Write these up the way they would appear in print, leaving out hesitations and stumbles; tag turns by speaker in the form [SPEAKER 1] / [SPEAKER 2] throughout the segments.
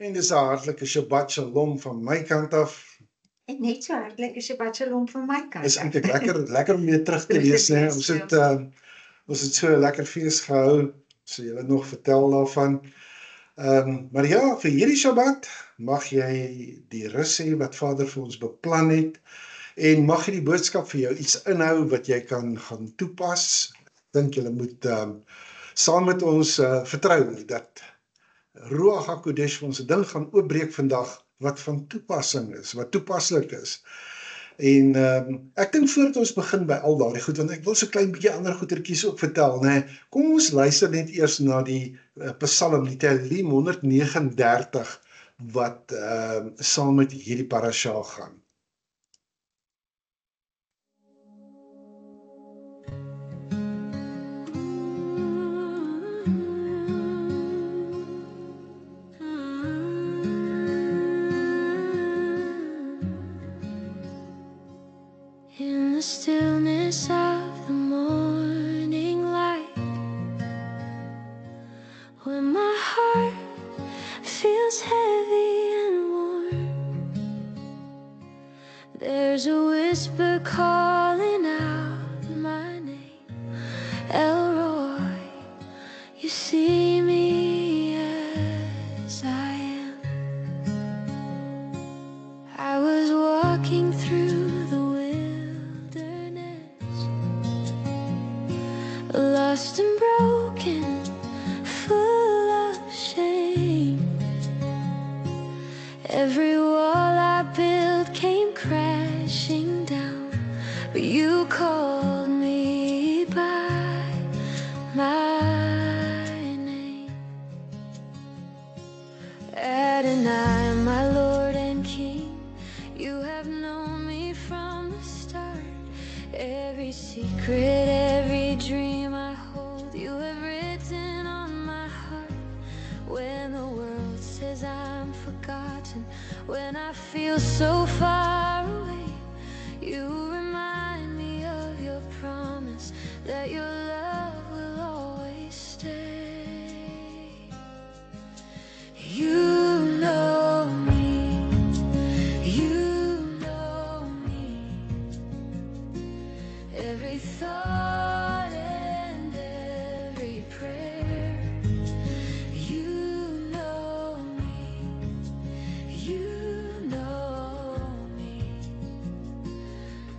[SPEAKER 1] En dis 'n hartlike Shabbat Shalom van my kant af.
[SPEAKER 2] En net so hartlike Shabbat Shalom van my kant.
[SPEAKER 1] Is eintlik lekker om weer terug te wees, né? Ons het so 'n lekker fees gehou, so julle nog vertel daarvan. Maar ja, vir hierdie Shabbat mag jy die rus hê wat Vader vir ons beplan het en mag hierdie boodskap vir jou iets inhou wat jy kan gaan toepas. Ek dink julle moet saam met ons vertrou dat Ruach HaKodesh vir ons 'n ding gaan oopbreek vandag wat van toepassing is, wat toepaslik is. En ek dink voordat ons begin by al daardie goed, want ek wil so klein bietjie ander goetertjies ook vertel, né? Kom ons luister net eers na die Psalm, die Tehillim 139 wat saam met hierdie parasha gaan.
[SPEAKER 3] In the stillness of the morning light, when my heart feels heavy and warm, there's a whisper calling out my name, Elroy. You see me as I am. I was walking through the lost and broken, full of shame. Every wall I built came crashing down, but you called me by my name. Adonai, my Lord and King, you have known me from the start. Every secret, every dream I hold, you have written on my heart. When the world says I'm forgotten, when I feel so far away, you remind me of your promise that your love will always stay. You know me, you know me, every thought and every prayer. You know me, you know me,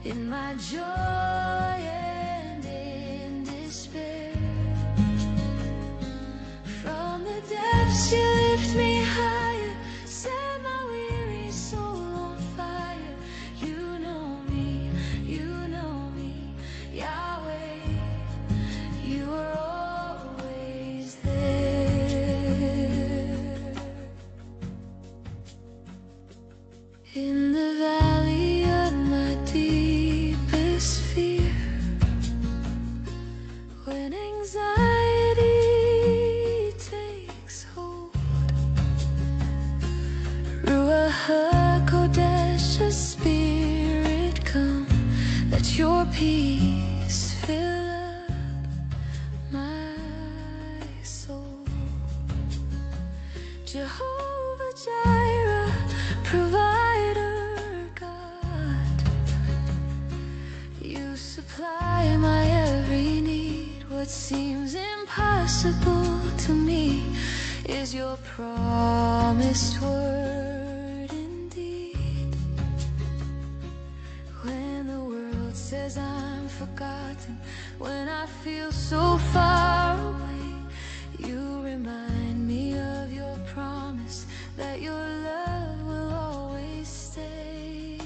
[SPEAKER 3] in my joy and in despair. From the depths you lift me higher, set my weary soul on fire. You know me, Yahweh, you are always there. In the valley of my deepest fear, when anxiety takes hold, Ruach HaKodesh, a spirit come, let your peace fill up my soul. Jehovah Jireh, provider God, you supply my every need. What seems impossible to me is your promised word indeed. When the world says I'm forgotten, when I feel so far away, you remind me of your promise that your love will always stay.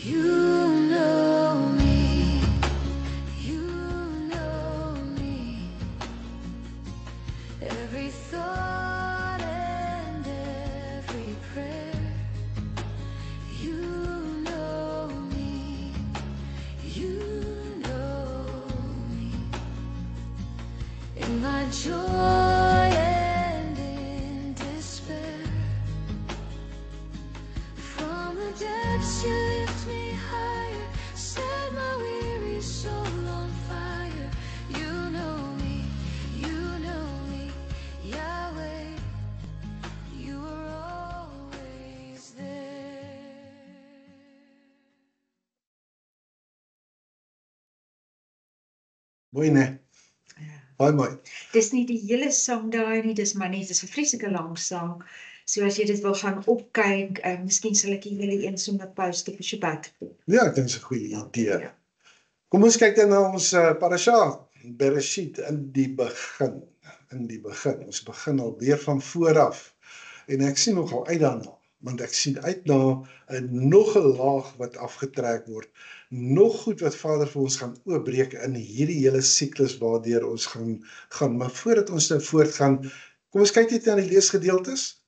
[SPEAKER 3] You know me, you know me, joy and in despair. From the depths you lift me higher, set my weary soul on fire. You know me, Yahweh, you are always there.
[SPEAKER 1] Mooi nee. Baie mooi.
[SPEAKER 2] Dis nie die hele sang daar nie, dis maar net, dis 'n vreeslike lang sang. So as jy dit wil gaan opkyk, miskien sal ek die hele een so met post op die Shabbat.
[SPEAKER 1] Ja, ek dink dit is 'n goeie idee.
[SPEAKER 2] Ja.
[SPEAKER 1] Kom ons kyk dan na ons parasha, Bereshit, in die begin. Ons begin al weer van vooraf. En ek sien nogal uit daarna, want ek sien uit na nog 'n laag wat afgetrek word. Nog goed wat Vader vir ons gaan oopbreek in hierdie hele siklus waardeur ons gaan. Maar voordat ons nou voortgaan, kom ons kyk net na die leesgedeeltes.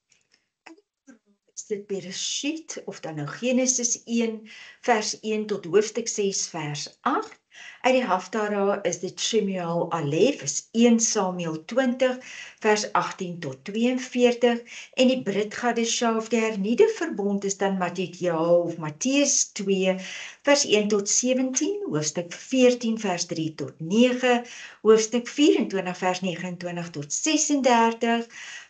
[SPEAKER 2] Is dit Bereshit of dan nou Genesis 1 vers 1 tot hoofstuk 6 vers 8. Uit die Haftara is dit Shemuel Alef, is 1 Samuel 20 vers 18 tot 42 en die Brit Gadesha of die hernieuwde verbond is dan Matteus 2 vers 1 tot 17, hoofstuk 14 vers 3 tot 9, hoofstuk 24 vers 29 tot 36,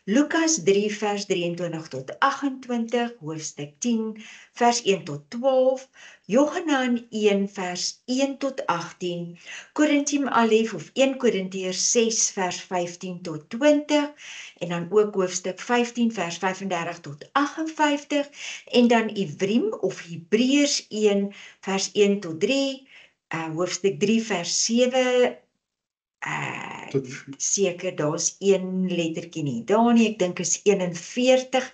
[SPEAKER 2] Lukas 3 vers 23 tot 28, hoofstuk 10 vers 1 tot 12, Johanan 1 vers 1 tot 18, Korintium Alef of 1 Korintiërs 6 vers 15 tot 20, en dan ook hoofstuk 15 vers 35 tot 58, en dan Ivrim of Hebreërs 1 vers 1 tot 3, hoofstuk 3 vers 7, seker, daar's een lettertjie nie. Daar nie, ek dink is 41.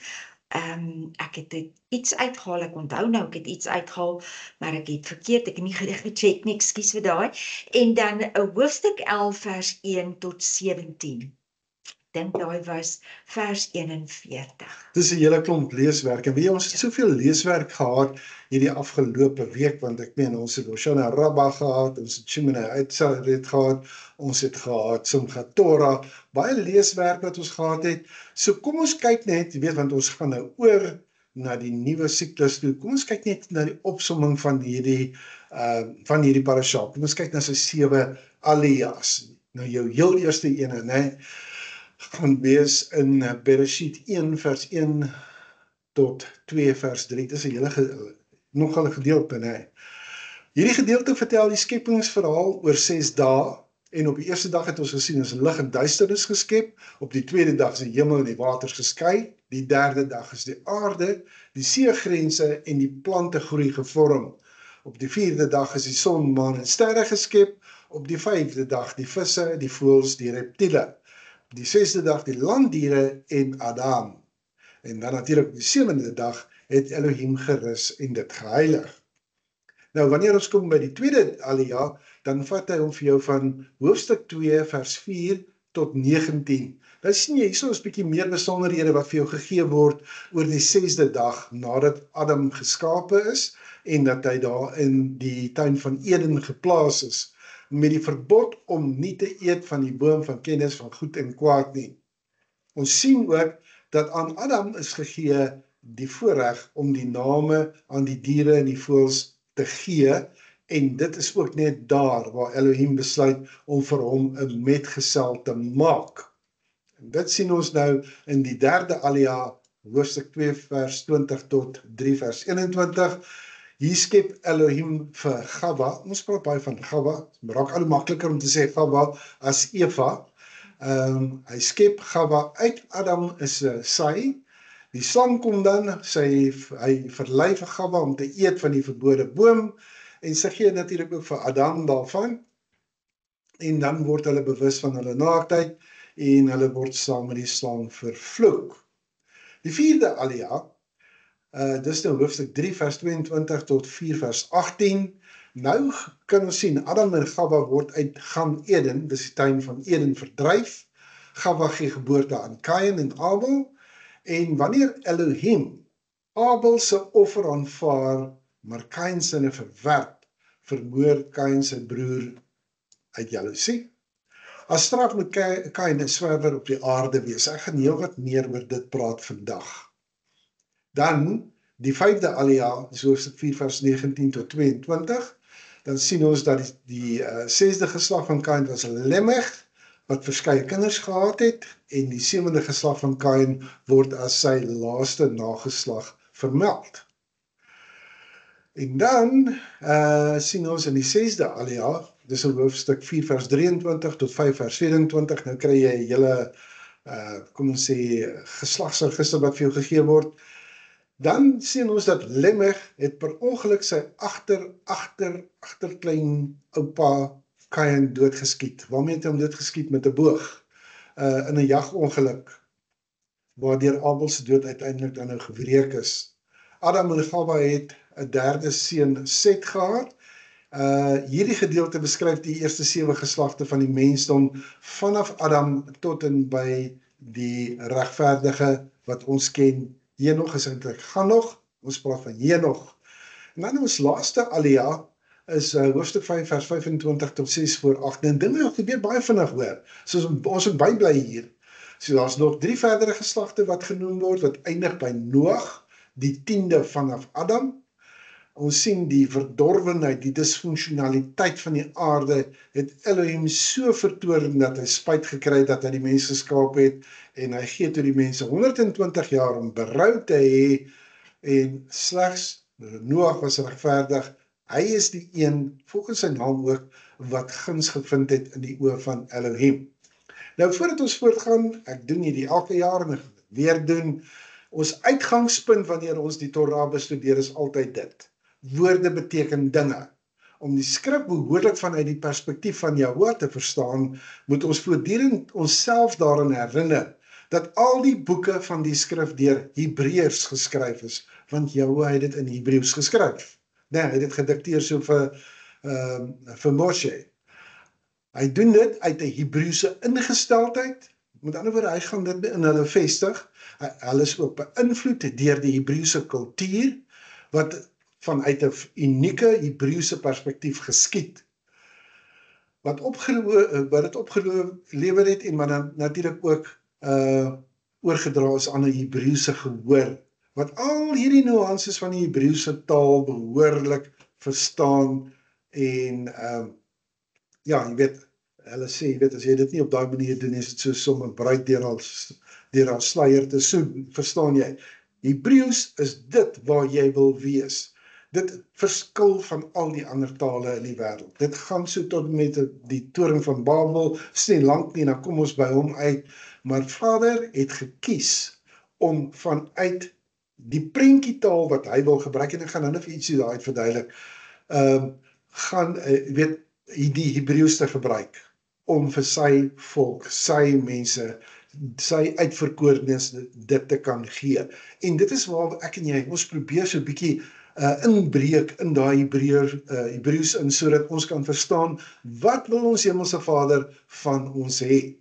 [SPEAKER 2] Ek het iets uitgehaal, ek onthou nou, ek het iets uitgehaal, maar ek het verkeerd, ek het nie gecheck nie, ekskuus vir daai. En dan hoofstuk 11 vers 1 tot 17. Dink daai was vers 41.
[SPEAKER 1] Dis 'n hele klomp leeswerk en weet jy, ons het soveel leeswerk gehad hierdie afgelope week, want ek meen ons het Hoshana Rabbah gehad, ons het Shemini Uitsaret gehad, ons het gehad Simchat Torah, baie leeswerk wat ons gehad het. So kom ons kyk net, jy weet, want ons gaan nou oor na die nuwe siklus toe. Kom ons kyk net na die opsomming van hierdie parasha. Kom ons kyk na sy 7 aliyahs. Nou jou heel eerste ene, né? Gaan wees in Bereshit 1 vers 1 tot 2 vers 3. Dit is 'n hele nogal 'n gedeelte, né? Hierdie gedeelte vertel die skepingsverhaal oor 6 dae en op die eerste dag het ons gesien is lig en duisternis geskep. Op die tweede dag is die hemel en die waters geskei. Die derde dag is die aarde, die seegrense en die plante groei gevorm. Op die vierde dag is die son, maan en sterre geskep. Op die vyfde dag die visse, die voëls, die reptiele. Die 6de dag die landdiere en Adam. En dan natuurlik op die 7de dag het Elohim gerus en dit geheilig. Nou wanneer ons kom by die tweede aliyah, dan vat hy hom vir jou van hoofstuk 2 vers 4 tot 19. Nou sien jy, hierso is 'n bietjie meer besonderhede wat vir jou gegee word oor die 6de dag nadat Adam geskape is en dat hy daar in die tuin van Eden geplaas is, met die verbod om nie te eet van die boom van kennis van goed en kwaad nie. Ons sien ook dat aan Adam is gegee die voorreg om die name aan die diere en die voëls te gee, en dit is ook net daar waar Elohim besluit om vir hom 'n metgesel te maak. En dit sien ons nou in die derde aliyah, hoofstuk 2 vers 20 tot 3 vers 21. Hier skep Elohim vir Chava. Ons praat baie van Chava. Het raak al makliker om te sê Chava as Eva. Hy skep Chava uit Adam is sy. Die slang kom dan, hy verlei vir Chava om te eet van die verbode boom en sy gee natuurlik ook vir Adam daarvan. En dan word hulle bewus van hulle naaktheid en hulle word saam met die slang vervloek. Die vierde aliyah, dis nou hoofstuk 3 vers 22 tot 4 vers 18. Nou kan ons sien, Adam en Chava word uit Gan Eden, dis die tuin van Eden, verdryf. Chava gee geboorte aan Kain en Abel. En wanneer Elohim Abel se offer aanvaar, maar Kain se verwerp, vermoor Kain sy broer uit jaloesie. As straf moet Kain 'n swerwer op die aarde wees. Ek gaan heel wat meer oor dit praat vandag. Dan, die 5de alia, dis hoofstuk 4 vers 19 tot 22, dan sien ons dat die 6de geslag van Kain was Lemeg, wat verskeie kinders gehad het, en die 7de geslag van Kain word as sy laaste nageslag vermeld. En dan sien ons in die 6de alia, dis in hoofstuk 4 vers 23 tot 5 vers 24, nou kry jy 'n hele, kom ons sê, geslagsregister wat vir jou gegee word. Dan sien ons dat Lemeg het per ongeluk sy agterklein oupa Kain doodgeskiet. Waarmee het hy hom doodgeskiet? Met 'n boog. In 'n jagongeluk, waardeur Abel se dood uiteindelik dan nou gewreek is. Adam en Gawa het 'n derde seun, Set, gehad. Hierdie gedeelte beskryf die eerste 7 geslagte van die mensdom vanaf Adam tot en by die regverdige wat ons ken. Henog is eintlik Ganog, ons praat van Henog. En dan ons laaste alia is hoofstuk 5 vers 25 tot 6 voor 8. En dinge gebeur baie vinnig hoor. So ons moet baie bly hier. So daar's nog 3 verdere geslagte wat genoem word, wat eindig by Noag, die 10de vanaf Adam. Ons sien die verdorwenheid, die disfunksionaliteit van die aarde, het Elohim so vertoorn dat hy spyt gekry dat hy die mens geskaap het, en hy gee toe die mense 120 jaar om berou te hê, en slegs Noag was regverdig. Hy is die een, volgens sy naam ook, wat guns gevind het in die oë van Elohim. Nou voordat ons voortgaan, ek doen hierdie elke jaar en ek gaan dit weer doen, ons uitgangspunt wanneer ons die Torah bestudeer is altyd dit. Woorde beteken dinge. Om die skrif behoorlik vanuit die perspektief van Jahwe te verstaan, moet ons voortdurend onsself daaraan herinner dat al die boeke van die skrif deur Hebreërs geskryf is, want Jahwe het dit in Hebreëus geskryf. Nee, hy het dit gedikteer so vir Moshe. Hy doen dit uit 'n Hebreëse ingesteldheid. Met ander woorde, hy gaan dit in hulle vestig. Hulle is ook beïnvloed deur die Hebreëse kultuur, wat vanuit 'n unieke Hebreëse perspektief geskied. Wat dit opgelewer het en maar natuurlik ook oorgedra is aan 'n Hebreëse gehoor, wat al hierdie nuances van die Hebreëse taal behoorlik verstaan en ja, jy weet, hulle sê, jy weet, as jy dit nie op daai manier doen, is dit so om 'n bruid deur haar sluier te soen, verstaan jy? Hebreëus is dit waar jy wil wees. Dit verskil van al die ander tale in die wêreld. Dit gaan so tot met die toring van Babel, is nie lank nie, dan kom ons by hom uit, maar Vader het gekies om vanuit die prentjietaal wat hy wil gebruik, en ek gaan nou net vir ietsie daaruit verduidelik, weet, die Hebreëus te gebruik, om vir sy volk, sy mense, sy uitverkorenes dit te kan gee. En dit is waar ek en jy, ons probeer so 'n bietjie inbreek in daai Hebreëus in, sodat ons kan verstaan, wat wil ons Hemelse Vader van ons hê?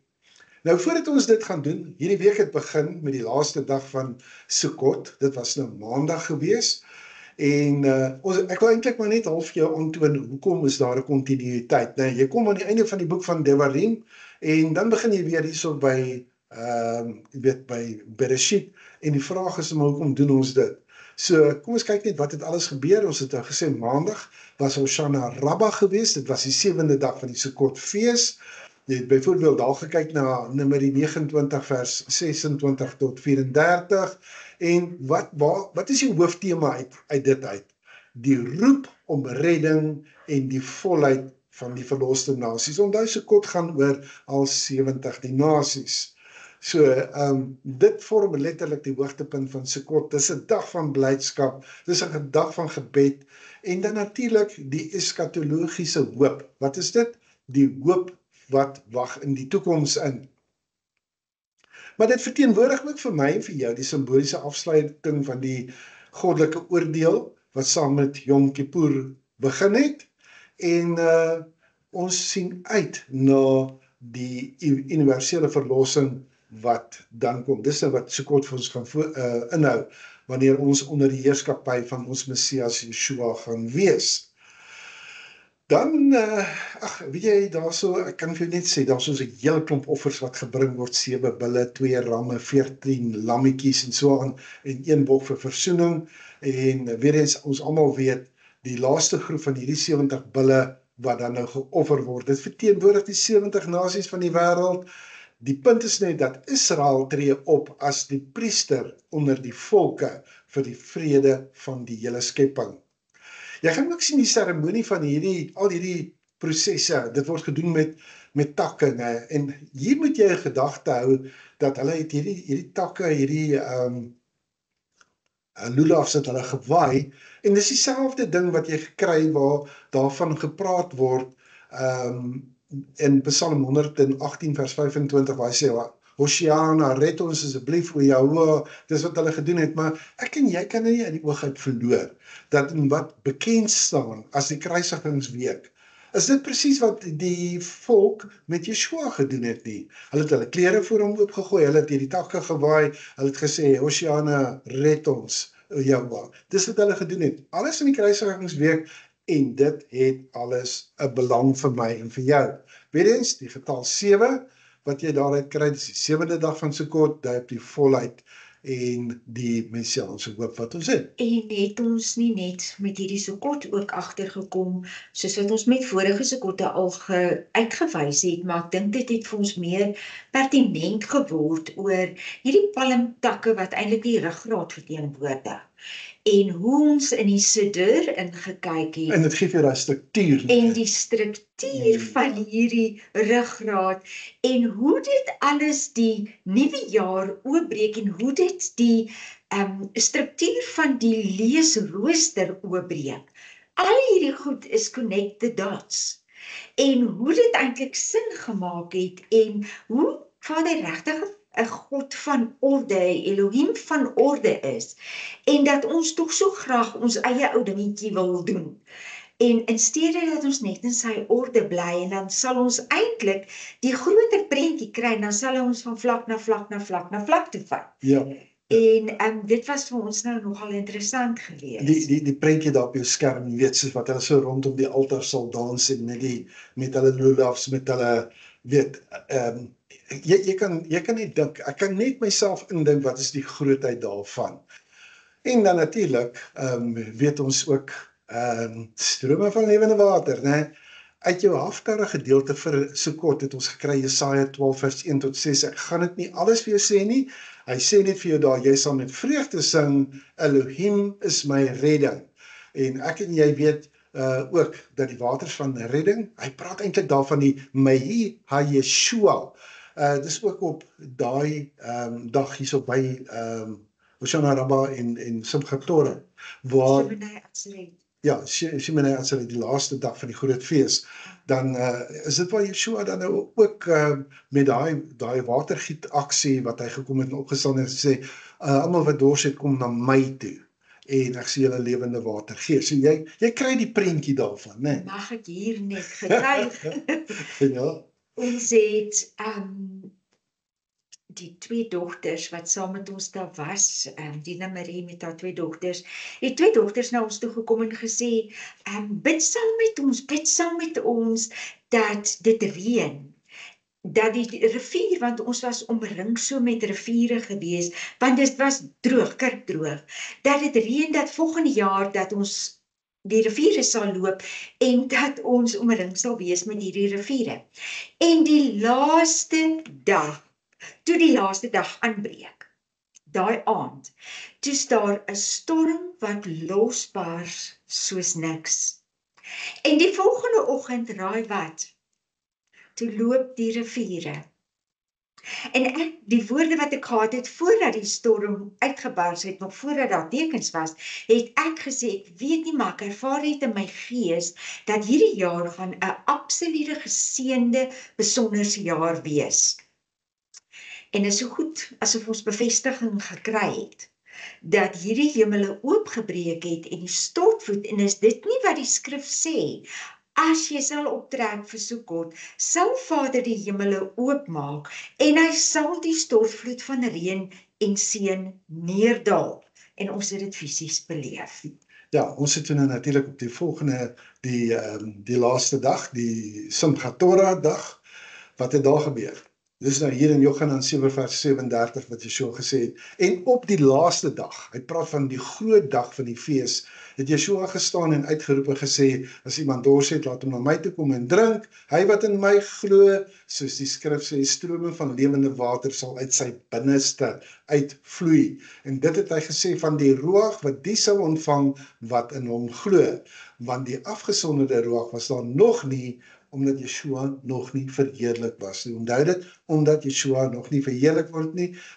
[SPEAKER 1] Nou voordat ons dit gaan doen, hierdie week het begin met die laaste dag van Sukkot, dit was nou maandag gewees, en ek wil eintlik maar net half jou aantoon, hoekom is daar 'n kontinuïteit? Nou, jy kom aan die einde van die boek van Devarim, en dan begin jy weer hierso by, by Bereshit, en die vraag is, maar hoekom doen ons dit? So, kom ons kyk net wat het alles gebeur. Ons het al gesê, maandag was Hoshana Rabbah geweest, dit was die 7de dag van die Sukkot fees. Jy het byvoorbeeld daar gekyk na Numeri 29 vers 26 tot 34, en wat is die hooftema uit dit uit? Die roep om redding en die volheid van die verloste nasies. Onthou, Sukkot gaan oor al 70 die nasies. So, dit vorm letterlik die hoogtepunt van Sukkot. Dis 'n dag van blydskap, dis 'n dag van gebed, en dan natuurlik die eskatologiese hoop. Wat is dit? Die hoop wat wag in die toekoms in. Maar dit verteenwoordig ook vir my en vir jou die simboliese afsluiting van die goddelike oordeel, wat saam met Yom Kippur begin het, en ons sien uit na die universele verlossing wat dan kom. Dis wat Sukkot vir ons gaan inhou, wanneer ons onder die heerskappy van ons Messias Yeshua gaan wees. Dan, weet jy, ek kan vir jou net sê, daar soos 'n hele klomp offers wat gebring word, 7 bulle, 2 ramme, 14 lammetjies en so aan, en 1 bok vir versoening, en weer eens, ons almal weet, die laaste groep van hierdie 70 bulle, wat dan nou geoffer word, dit verteenwoordig die 70 nasies van die wêreld. Die punt is net dat Israel tree op as die priester onder die volke vir die vrede van die hele skepping. Jy gaan ook sien die seremonie van al hierdie prosesse, dit word gedoen met takke, né? En hier moet jy 'n gedagte hou, dat hulle het hierdie takke, hierdie lulafs het hulle gewaai, en dis dieselfde ding wat jy gekry waar daarvan gepraat word, in Psalm 118 vers 25, waar hy sê, Hosiana, red ons asseblief, o Jahoua, dis wat hulle gedoen het, maar ek en jy kan nie uit die oog uit verloor, dat in wat bekend staan as die kruisigingsweek, is dit presies wat die volk met Yeshua gedoen het nie. Hulle het hulle klere voor hom oopgegooi, hulle het hierdie takke gewaai, hulle het gesê, Hosiana, red ons, o Jahoua. Dis wat hulle gedoen het, alles in die kruisigingsweek, en dit het alles 'n belang vir my en vir jou. Weer eens, die getal 7, wat jy daaruit kry, dis die 7de dag van Sukkot, dui op die volheid en die messiaanse hoop wat ons het.
[SPEAKER 2] En het ons nie net met hierdie Sukkot ook agtergekom, soos wat ons met vorige Sukkotte al uitgewys het, maar ek dink dit het vir ons meer pertinent geword oor hierdie palmtakke wat eintlik die ruggraat verteenwoordig. En hoe ons in die siddur ingekyk het.
[SPEAKER 1] En dit gee vir daai struktuur.
[SPEAKER 2] En die struktuur van hierdie ruggraat en hoe dit alles die nuwe jaar oopbreek en hoe dit die struktuur van die leesrooster oopbreek. Al hierdie goed is connect the dots. En hoe dit eintlik sin gemaak het en hoe Vader regtig 'n God van orde, Elohim van orde is, en dat ons tog so graag ons eie ou dingetjie wil doen. En in steede dat ons net in sy orde bly, en dan sal ons eintlik die groter prentjie kry, en dan sal ons van vlak na vlak na vlak na vlak toe vat.
[SPEAKER 1] Ja.
[SPEAKER 2] En dit was vir ons nou nogal interessant geweest.
[SPEAKER 1] Die prentjie daar op jou skerm, jy weet, soos wat hulle so rondom die altaar sal dans en met hulle lulafs, met hulle, weet, jy kan net dink, ek kan net myself indink wat is die grootheid daarvan. En dan natuurlik, weet ons ook, strome van lewende water, né? Uit jou Haftarah gedeelte vir Sukkot het ons gekry Jesaja 12 vers 1 tot 6. Ek gaan dit nie alles vir jou sê nie. Hy sê net vir jou daar, jy sal met vreugde sing, Elohim is my redding. En ek en jy weet ook dat die waters van redding, hy praat eintlik daarvan die Mehi HaYeshua. Dis ook op daai dag hierso by Hoshana Rabbah en Simchat Torah, waar Shemoneh Atzeret, die laaste dag van die groot fees, dan is dit waar Yeshua dan nou ook met daai watergiet aksie wat hy gekom het en opgestaan en gesê, almal wat dors het, kom na my toe en ek sal julle lewende water gee. So jy kry die prentjie daarvan, né?
[SPEAKER 2] Mag ek hier net getuig?
[SPEAKER 1] Ja.
[SPEAKER 2] Ons het die 2 dogters wat saam met ons daar was, Dina Marie met haar 2 dogters, die 2 dogters na ons toe gekom en gesê, bid saam met ons, dat dit reën, dat die rivier, want ons was omring so met riviere gewees, want dit was droog, kerkdroog, dat dit reën, dat volgende jaar, dat ons die riviere sal loop, en dat ons omring sal wees met hierdie riviere. En die laaste dag, toe die laaste dag aanbreek, daai aand, toe is daar 'n storm wat losbars soos niks. En die volgende oggend, raai wat, toe loop die riviere. En die woorde wat ek gehad het, voordat die storm uitgebars het, nog voordat daar tekens was, het ek gesê, ek weet nie, maar ek ervaar het in my gees, dat hierdie jaar gaan 'n absolute geseënde, besonderse jaar wees. En is so goed, asof ons bevestiging gekry het, dat hierdie hemele oopgebreek het, en die stortvloed, en is dit nie wat die skrif sê, as jy sal optrek vir Sukkot, sal Vader die hemele oopmaak, en hy sal die stortvloed van reën en seën neerdal, en ons het dit fisies beleef.
[SPEAKER 1] Ja, ons het toen natuurlik op die volgende, die laaste dag, die Simchat Torah dag, wat het daar gebeur? Dis nou hier in Johannes 7 vers 37 wat Yeshua gesê het. En op die laaste dag, hy praat van die groot dag van die fees, het Yeshua gestaan en uitgeroep en gesê, as iemand dors het, laat hom na my toe kom en drink. Hy wat in my glo, soos die skrif sê, strome van lewende water sal uit sy binneste uitvloei. En dit het hy gesê van die ruach wat die sou ontvang wat in hom glo. Want die afgesonderde ruach was daar nog nie, omdat Yeshua nog nie verheerlik was nie. Onthou dit, omdat Yeshua nog nie verheerlik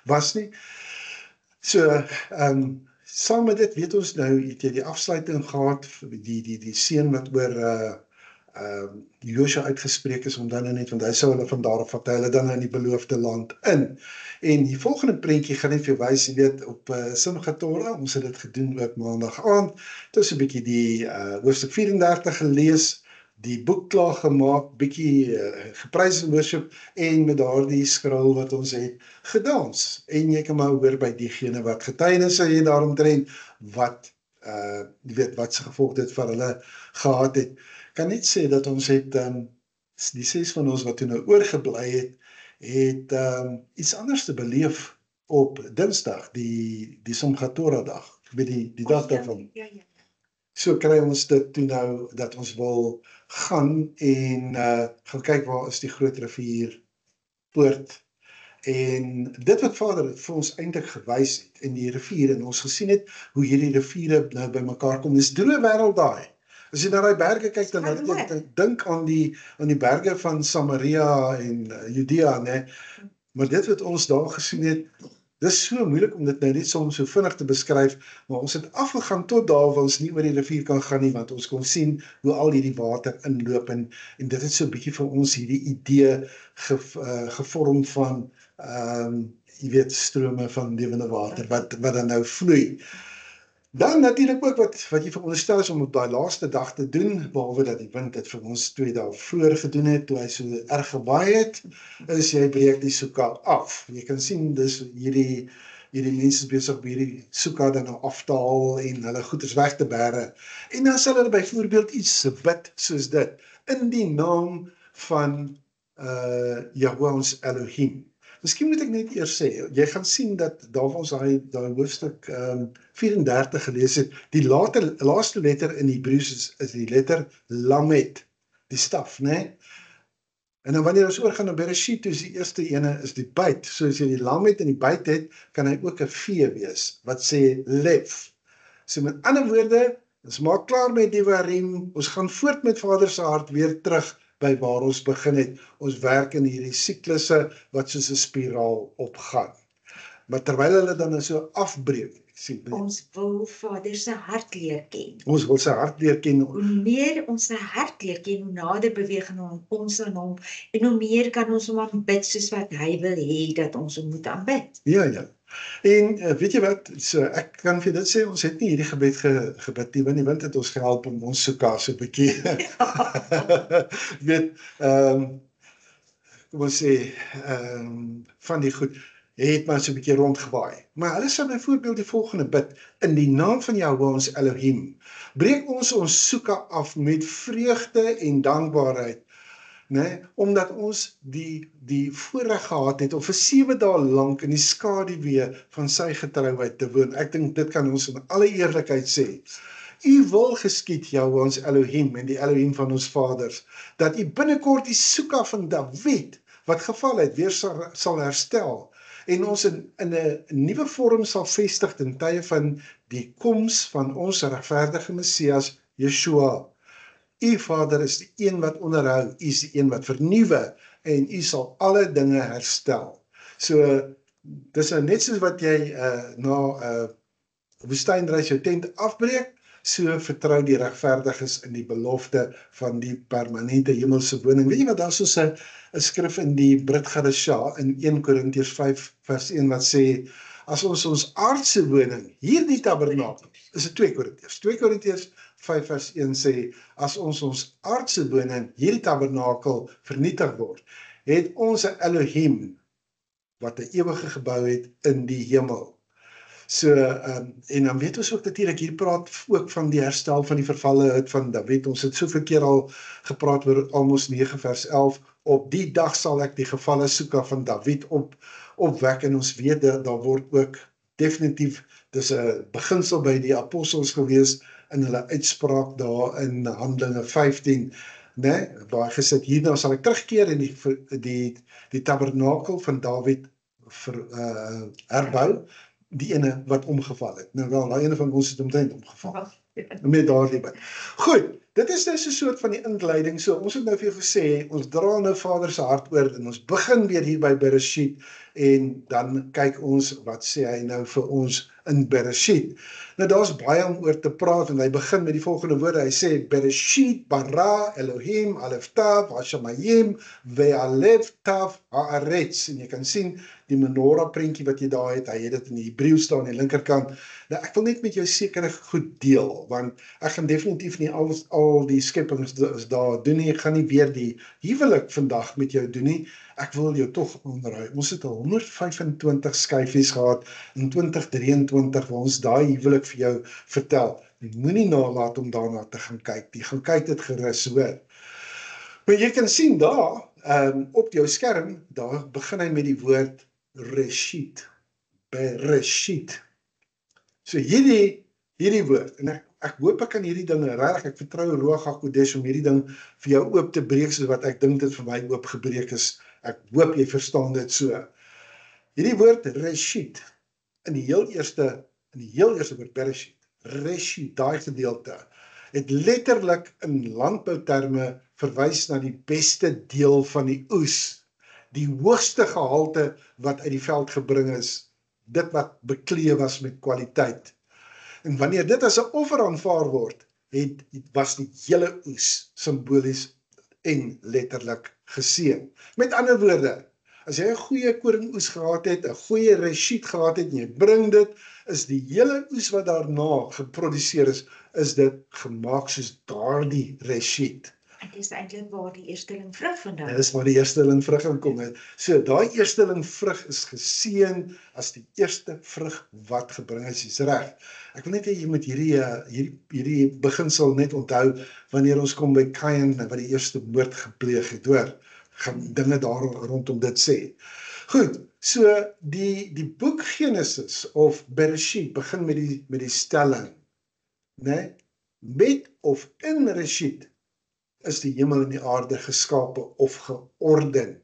[SPEAKER 1] was nie. So, saam met dit weet ons nou, het jy die afsluiting gehad, die seën wat oor Josua uitgespreek is, om dan net, want hy sou hulle van daar af vat, hulle dan in die beloofde land in. En die volgende prentjie gaan net vir jou wys, jy weet, op Simchat Torah, ons het dit gedoen ook maandag aand, het is 'n bietjie die hoofstuk 34 gelees, die boek klaar gemaak, bietjie geprys en worship, en met daardie skril wat ons het gedans. En jy kan maar hoor by diegene wat getuienisse het daaromtrent, wat jy weet wat se gevolg dit vir hulle gehad het. Kan net sê dat ons het die 6 van ons wat toe nou oorgebly het iets anders te beleef op Dinsdag, die Simchat Torah dag, die dag daarvan.
[SPEAKER 2] Ja.
[SPEAKER 1] So kry ons dit toe nou, dat ons wil gaan en gaan kyk waar is die groot rivier poort. En dit wat Vader vir ons eintlik gewys het in die rivier, en ons gesien het hoe hierdie riviere nou by mekaar kom, dis droë wêreld daai. As jy na daai berge kyk, dan dink aan die berge van Samaria en Judea, né? Maar dit wat ons daar gesien het, dis so moeilik om dit nou net soms so vinnig te beskryf, maar ons het afgegaan tot daar waar ons nie oor die rivier kan gaan nie, want ons kon sien hoe al hierdie water inloop, en dit het so 'n bietjie vir ons hierdie idee gevorm van jy weet, strome van lewende water wat dan nou vloei. Dan natuurlik ook wat jy veronderstel is om op daai laaste dag te doen, behalwe dat die wind dit vir ons 2 dae vroeër gedoen het, toe hy so erg gewaai het, is jy breek die sukkah af. Jy kan sien, dis hierdie mense is besig om hierdie sukkah dan nou af te haal en hulle goeders weg te bære. En dan sal hulle byvoorbeeld iets bid soos dit, in die naam van Yahweh ons Elohim. Miskien moet ek net eers sê, jy gaan sien dat daar waar ons daai hoofstuk 34 gelees het, die laaste letter in Hebreëus is die letter Lamed, die staf, né? En dan wanneer ons oorgaan na Bereshit, is die eerste ene is die byt. So as jy die Lamed en die byt het, kan hy ook 'n V wees, wat sê Lev. So met ander woorde, ons maak klaar met die Devarim, ons gaan voort met Vader se hart weer terug by waar ons begin het. Ons werk in hierdie siklusse wat soos 'n spiraal opgaan. Maar terwyl hulle dan so afbreek,
[SPEAKER 2] ons wil Vader se hart leer ken.
[SPEAKER 1] Ons wil sy hart leer ken.
[SPEAKER 2] Hoe meer ons sy hart leer ken, hoe nader beweeg ons aan hom, en hoe meer kan ons hom aanbid soos wat hy wil hê dat ons hom moet aanbid.
[SPEAKER 1] Ja. En weet jy wat, so ek kan vir dit sê, ons het nie hierdie gebed gebid nie, want die wind het ons gehelp om ons sukkah so 'n bietjie weet, kom ons sê, van die goed, het maar so 'n bietjie rondgewaai. Maar hulle sê byvoorbeeld die volgende bid, in die naam van Yahweh ons Elohim, breek ons sukkah af met vreugde en dankbaarheid, né? Omdat ons die voorreg gehad het om vir 7 dae lank in die skaduwee van sy getrouheid te woon. Ek dink dit kan ons in alle eerlikheid sê. U wil geskied, Yahweh ons Elohim, en die Elohim van ons vaders, dat u binnekort die sukkah van Dawid, wat geval het, weer sal herstel, en ons in 'n nuwe vorm sal vestig ten tye van die koms van ons regverdige Messias, Yeshua. U Vader is die een wat onderhou, u is die een wat vernuwe, en u sal alle dinge herstel. So, dis net soos wat jy na woestynreis jou tent afbreek, so vertrou die regverdiges in die belofte van die permanente hemelse woning. Weet jy wat, daar is so 'n skrif in die Brit Hadashah in 1 Korintiërs 5 vers 1 wat sê, as ons aardse woning, hierdie tabernakel, is dit 2 Korintiërs 5 vers 1 sê, as ons aardse woning, hierdie tabernakel vernietig word, het ons 'n Elohim, wat 'n ewige gebou het in die hemel. So, en dan weet ons ook natuurlik, hier praat ook van die herstel van die vervalle hut van Dawid. Ons het soveel keer al gepraat oor Amos 9 vers 11. Op die dag sal ek die gevalle soeka van Dawid opwek, en ons weet dat daar word ook definitief, dis 'n beginsel by die apostels gewees in hulle uitspraak daar in Handelinge 15, né, waar gesê het, hierna sal ek terugkeer en die tabernakel van Dawid herbou, die ene wat omgeval het. Nou wel, daai ene van ons het omtrent omgeval. Met daardie bid. Goed, dit is nou so 'n soort van die inleiding. So, ons het nou vir jou gesê, ons dra nou Vader se hart oor en ons begin weer hier by Bereshit en dan kyk ons wat sê hy nou vir ons in Bereshit. Nou daar's baie om oor te praat en hy begin met die volgende woorde. Hy sê Bereshit bara Elohim alef tav hashamayim ve'alef tav haaretz. En jy kan sien die menorah prentjie wat jy daar het. Hy het dit in die Hebreëus staan aan die linkerkant. Nou ek wil net met jou sekere goed deel, want ek gaan definitief nie al die skepings daar doen nie. Ek gaan nie weer die huwelik vandag met jou doen nie. Ek wil jou tog onderhou. Ons het al 125 skyfies gehad in 2023 waar ons daai huwelik vir jou vertel. Jy moenie nalat om daarna te gaan kyk. Jy gaan kyk dit gerus, hoor. Maar jy kan sien daar, op jou skerm, daar begin hy met die woord Reshit. Bereshit. So hierdie woord, en ek hoop ek kan hierdie ding reg, ek vertrou Ruach HaKodesh om hierdie ding vir jou oop te breek, soos wat ek dink dit vir my oop gebreek is. Ek hoop jy verstaan dit so. Hierdie woord Reshit, in die heel eerste woord Bereshit, Reshit, daai gedeelte, het letterlik in landbouterme verwys na die beste deel van die oes, die hoogste gehalte wat uit die veld gebring is, dit wat bekleed was met kwaliteit. En wanneer dit as 'n offer aanvaar word, was die hele oes simbolies en letterlik geseën. Met ander woorde, as jy 'n goeie koringoes gehad het, 'n goeie Reshit gehad het en jy bring dit, is die hele oes wat daarna geproduseer is dit gemaak soos daardie Reshit.
[SPEAKER 2] En dis eintlik waar die eersteling vrug vandaan kom.
[SPEAKER 1] Dis waar die eersteling vrug inkom het. So daai eersteling vrug is geseën as die eerste vrug wat gebring is reg. Ek wil net hê jy moet hierdie beginsel net onthou wanneer ons kom by Kain wat die eerste moord gepleeg het, hoor. Gaan dinge daar rondom dit sê. Goed, so die boek Genesis of Bereshit begin met die stelling, né? Met of in Reshit is die hemel en die aarde geskape of georden.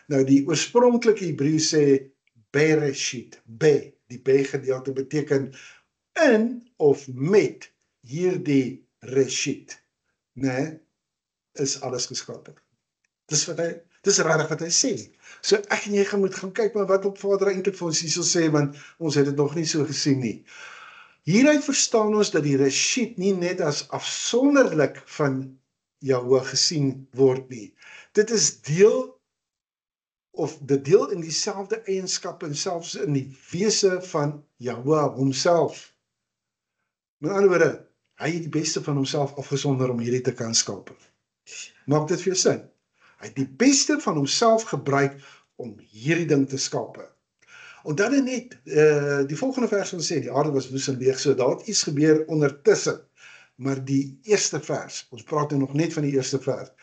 [SPEAKER 1] Nou die oorspronklike Hebreë sê Bereshit, die gedeelte beteken in of met hierdie Reshit, né, is alles geskape. Dis regtig wat hy sê. So ek en jy moet gaan kyk maar wat op Vader eintlik vir ons hierso sê, want ons het dit nog nie so gesien nie. Hieruit verstaan ons dat die Reshit nie net as afsonderlik van Jahwe gesien word nie. Dit is deel in dieselfde eienskappe en selfs in die wese van Jahwe homself. Met ander woorde, hy het die beste van homself afgesonder om hierdie te kan skape. Maak dit vir jou sin? Hy het die beste van homself gebruik om hierdie ding te skape. En dan net, die volgende vers ons sê, die aarde was woes en leeg, so daar het iets gebeur ondertussen. Maar die eerste vers, ons praat nou nog net van die eerste vers.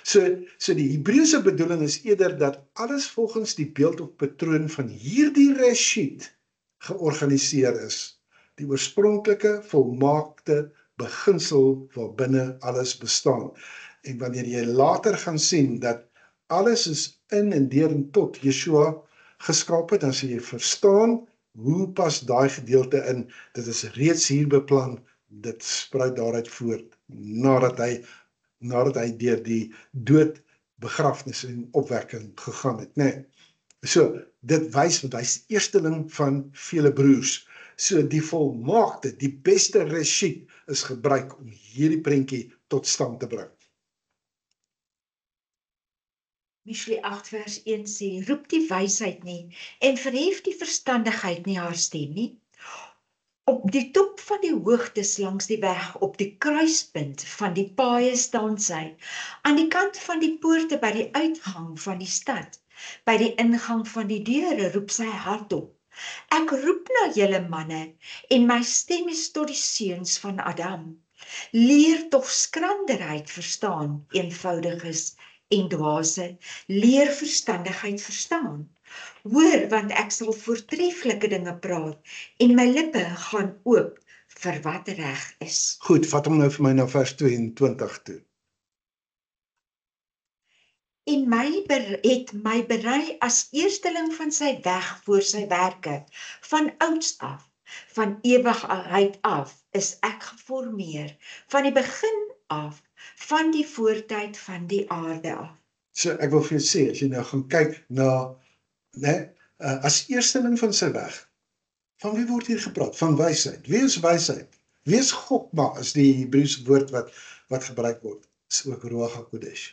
[SPEAKER 1] So die Hebreëse bedoeling is eerder dat alles volgens die beeld of patroon van hierdie Reshit georganiseer is. Die oorspronklike, volmaakte beginsel waarbinne alles bestaan. En wanneer jy later gaan sien dat alles is in en deur en tot Yeshua geskaap het, dan sal jy verstaan hoe pas daai gedeelte in. Dit is reeds hier beplan. Dit spruit daaruit voort, nadat hy deur die dood, begrafnis en opwekking gegaan het, né? So, dit wys, want hy is die eersteling van vele broers. So, die volmaakte, die beste Reshit is gebruik om hierdie prentjie tot stand te bring.
[SPEAKER 2] Michele 8 vers 1 sê, roep die wysheid nie, en verhef die verstandigheid nie haar stem nie. Op die top van die hoogtes langs die weg, op die kruispunt van die paaie staan sy, aan die kant van die poorte by die uitgang van die stad, by die ingang van die deure roep sy hardop, Ek roep na julle manne, en my stem is tot die seuns van Adam. Leer tog skranderheid verstaan, eenvoudiges en dwaase, leer verstandigheid verstaan. Hoor, want ek sal voortreffelike dinge praat, en my lippe gaan oop vir wat reg is.
[SPEAKER 1] Goed, vat hom nou vir my na vers 22 toe.
[SPEAKER 2] En het my berei as eersteling van sy weg voor sy werke, van ouds af, van ewigheid af, is ek geformeer, van die begin af, van die voortyd van die aarde af.
[SPEAKER 1] So ek wil vir jou sê, as jy nou gaan kyk na, as eersteling van sy weg, van wie word hier gepraat? Van wysheid. Wie is wysheid? Wie is Chokma, is die Hebreëse woord wat gebruik word. Is ook Ruach HaKodesh.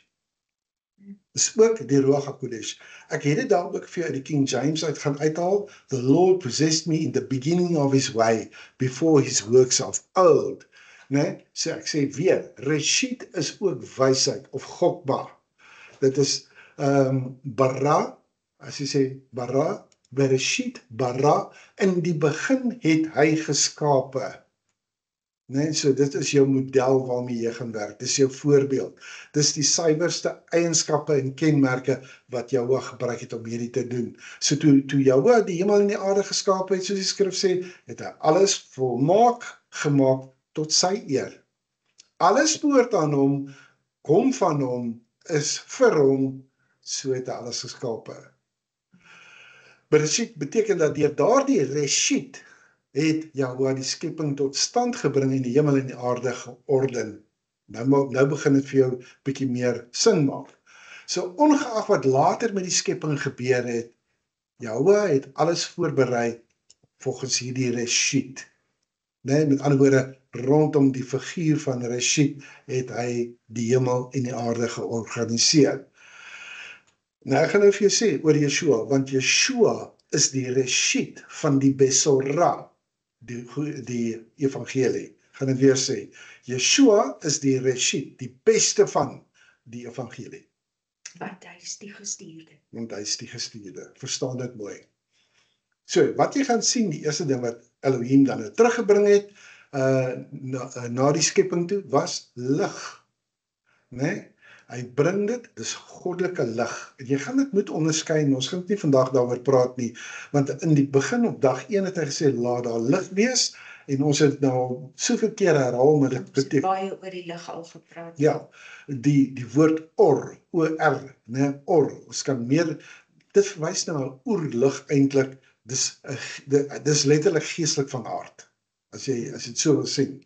[SPEAKER 1] Is ook die Ruach HaKodesh. Ek het dit daar ook vir jou uit die King James uit gaan uithaal. The Lord possessed me in the beginning of his way, before his works of old. So ek sê weer, Reshit is ook wysheid, of Chokma. Dit is bara, as jy sê bara, Bereshit, bara, in die begin het hy geskape. So dit is jou model waarmee jy gaan werk, dit is jou voorbeeld. Dit is die suiwerste eienskappe en kenmerke wat Jahwe gebruik het om hierdie te doen. So toe Jahwe die hemel en die aarde geskape het, soos die skrif sê, het hy alles volmaak gemaak tot sy eer. Alles behoort aan hom, kom van hom, is vir hom, so het hy alles geskape. Bereshit beteken dat deur daardie Reshit het Jahwe die skepping tot stand gebring en die hemel en die aarde georden. Nou begin dit vir jou bietjie meer sin maak. So ongeag wat later met die skepping gebeur het, Jahwe het alles voorberei volgens hierdie Reshit. Met ander woorde, rondom die figuur van Reshit het hy die hemel en die aarde georganiseer. Nou ek gaan nou vir jou sê oor Yeshua, want Yeshua is die Reshit van die Besorah, die evangelie. Ek gaan dit weer sê, Yeshua is die Reshit, die beste van die evangelie.
[SPEAKER 2] Want hy is die gestuurde.
[SPEAKER 1] Want hy is die gestuurde, verstaan dit mooi. So, wat jy gaan sien, die eerste ding wat Elohim dan teruggebring het, na die skepping toe, was lig. Hy bring dit, dis goddelike lig. En jy gaan dit moet onderskei, ons gaan nie vandag daaroor praat nie, want in die begin op dag 1 het hy gesê, laat daar lig wees, en ons het nou soveel keer herhaal, maar dit beteken,
[SPEAKER 2] baie oor die lig al gepraat.
[SPEAKER 1] Ja, die woord or, O-R, or, ons kan meer, dit verwys na 'n oerlig eintlik, dis letterlik geestelik van aard, as jy het so wil sien.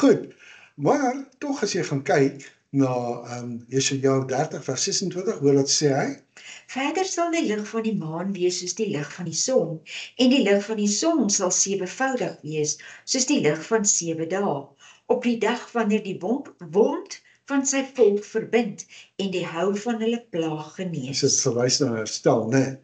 [SPEAKER 1] Goed, maar tog as jy gaan kyk na Jesaja 30 vers 26, hoor wat sê hy?
[SPEAKER 2] Verder sal die lig van die maan wees soos die lig van die son, en die lig van die son sal 7voudig wees, soos die lig van 7 dae, op die dag wanneer die wond van sy volk verbind, en die hou van hulle plaag genees.
[SPEAKER 1] Dit verwys na herstel,
[SPEAKER 2] Ja.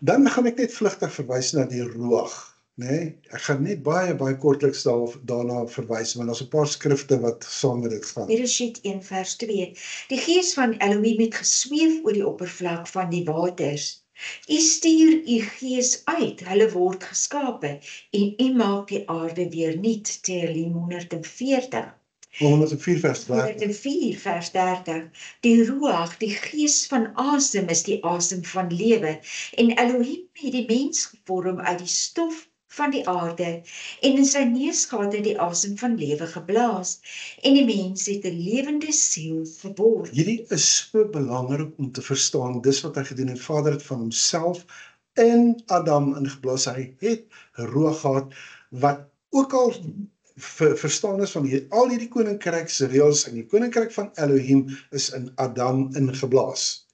[SPEAKER 1] Dan gaan ek net vlugtig verwys na die Ruach. Ek gaan net baie kortliks daarna verwys, want daar's 'n paar skrifte wat saam met dit gaan.
[SPEAKER 2] Bereshit 1 vers 2. Die gees van Elohim het gesweef oor die oppervlak van die waters. U stuur u gees uit, hulle word geskape, en u maak die aarde weer nuut, Tehillim 140.
[SPEAKER 1] 104 vers 30.
[SPEAKER 2] 104 vers 30. Die Ruach, die gees van asem, is die asem van lewe, en Elohim het die mens gevorm uit die stof van die aarde, en in sy neusgate die asem van lewe geblaas, en die mens het 'n lewende siel geword.
[SPEAKER 1] Hierdie is so belangrik om te verstaan, dis wat hy gedoen het. Vader het van homself in Adam ingeblaas. Hy het Ruach gehad, wat ook al verstaan is van al hierdie koninkryksreëls, en die koninkryk van Elohim is in Adam ingeblaas.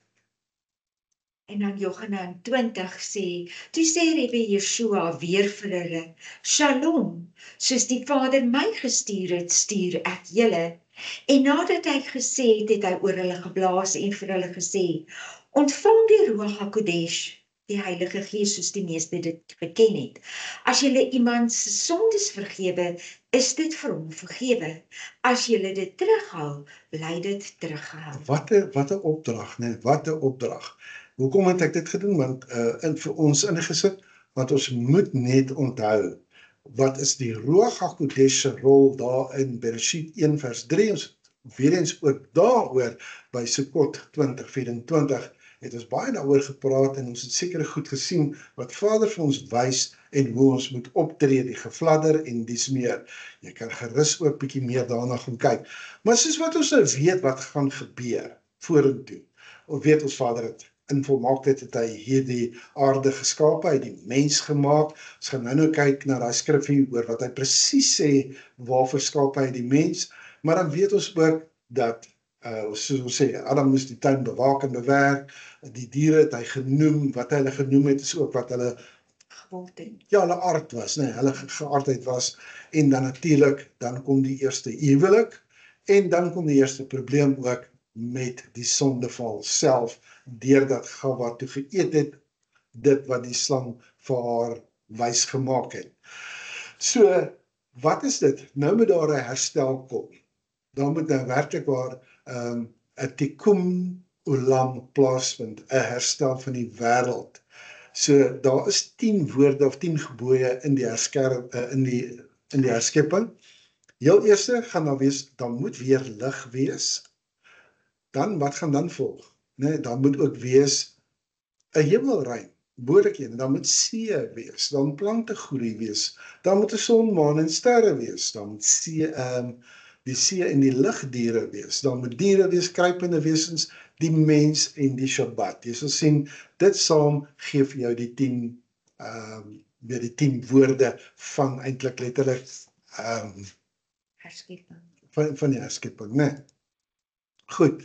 [SPEAKER 2] En dan Johannes 20 sê, toe sê Rebbe Yeshua weer vir hulle, Shalom, soos die Vader my gestuur het, stuur ek julle. En nadat hy gesê het, het hy oor hulle geblaas en vir hulle gesê, ontvang die Ruach HaKodesh, die Heilige Gees, soos die meeste dit geken het. As julle iemand se sondes vergewe, is dit vir hom vergewe. As julle dit terughou, bly dit teruggehou.
[SPEAKER 1] Wat 'n opdrag, wat 'n opdrag. Hoekom het ek dit gedoen? Want vir ons ingesit, want ons moet net onthou, wat is die Ruach HaKodesh se rol daar in Bereshit 1 vers 3, ons weer eens ook daaroor by Sukkot 2024, het ons baie daaroor gepraat en ons het seker goed gesien wat Vader vir ons wys en hoe ons moet optree, die gefladder en dies meer. Jy kan gerus ook bietjie meer daarna gaan kyk. Maar soos wat ons nou weet wat gaan gebeur vorentoe, of weet ons Vader het in volmaaktheid het hy hierdie aarde geskape, hy het die mens gemaak. Ons gaan nou kyk na daai skrifgie oor wat hy presies sê, waarvoor skaap hy die mens, maar dan weet ons ook dat soos ons sê, Adam moes die tuin bewaak en bewerk, die diere het hy genoem, wat hy hulle genoem het, is ook wat hulle ja, hulle aard was, nee, hulle geaardheid was, en dan natuurlik, dan kom die eerste huwelik, en dan kom die eerste probleem ook met die sondeval self, deurdat Gawa toe geëet het, dit wat die slang vir haar wys gemaak het. So, wat is dit? Nou moet daar 'n herstel kom. Dan moet nou werklik waar 'n tikkun olam plaasvind, 'n herstel van die wêreld. So daar is 10 woorde of 10 gebooie in die herskepping. Heel eerste gaan daar wees, dan moet weer lig wees. Dan wat gaan dan volg? Nee, dan moet ook wees 'n hemelruim, behoorlik een. Dan moet see wees, dan plante groei wees. Dan moet 'n son, maan en sterre wees. Dan moet die see en die lugdiere wees. Dan moet diere wees, kruipende wesens, die mens en die Shabbat. Jy sal sien, dit saam gee vir jou die 10 woorde van eintlik letterlik
[SPEAKER 2] herskepping.
[SPEAKER 1] Van die herskepping, né? Goed.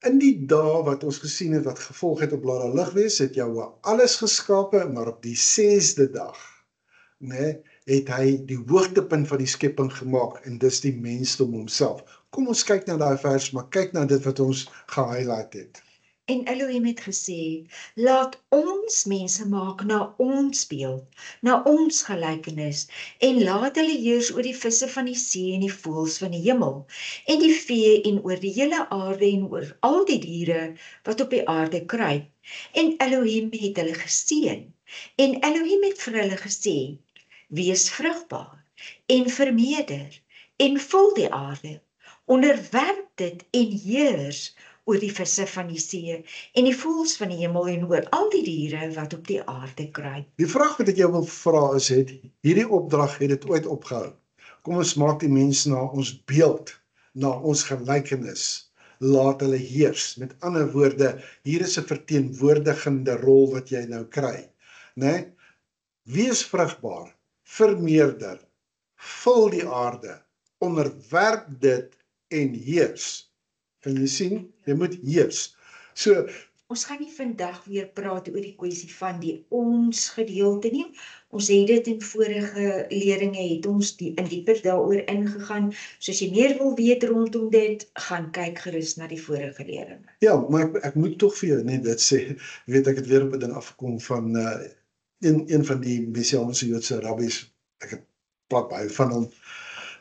[SPEAKER 1] In die dae wat ons gesien het, wat gevolg het op laat daar lig wees, het Jahwe alles geskape, maar op die 6de dag, né, het hy die hoogtepunt van die skepping gemaak, en dis die mensdom homself. Kom ons kyk na daai vers, maar kyk na dit wat ons gehighlight het.
[SPEAKER 2] En Elohim het gesê, laat ons mense maak na ons beeld, na ons gelykenis, en laat hulle heers oor die visse van die see en die voëls van die hemel, en die vee en oor die hele aarde en oor al die diere wat op die aarde kruip. En Elohim het hulle geseën, en Elohim het vir hulle gesê, wees vrugbaar, en vermeerder, en vul die aarde, onderwerp dit en heers oor die visse van die see en die voëls van die hemel en oor al die diere wat op die aarde kruip.
[SPEAKER 1] Die vraag wat ek jou wil vra is, het hierdie opdrag, het dit ooit opgehou? Kom ons maak die mens na ons beeld, na ons gelykenis, laat hulle heers. Met ander woorde, hier is 'n verteenwoordigende rol wat jy nou kry, né? Wees vrugbaar, vermeerder, vul die aarde, onderwerp dit en heers. Kan jy sien? Jy moet heers. So,
[SPEAKER 2] Ons gaan nie vandag weer praat oor die kwessie van die ons gedeelte nie. Ons het dit in vorige leringe, het ons in dieper daaroor ingegaan. So as jy meer wil weet rondom dit, gaan kyk gerus na die vorige leringe.
[SPEAKER 1] ja, maar ek moet tog vir jou net dit sê, weet ek het weer op 'n ding afgekom van een van die Messiaanse Joodse rabbies, ek het plat baie van hom,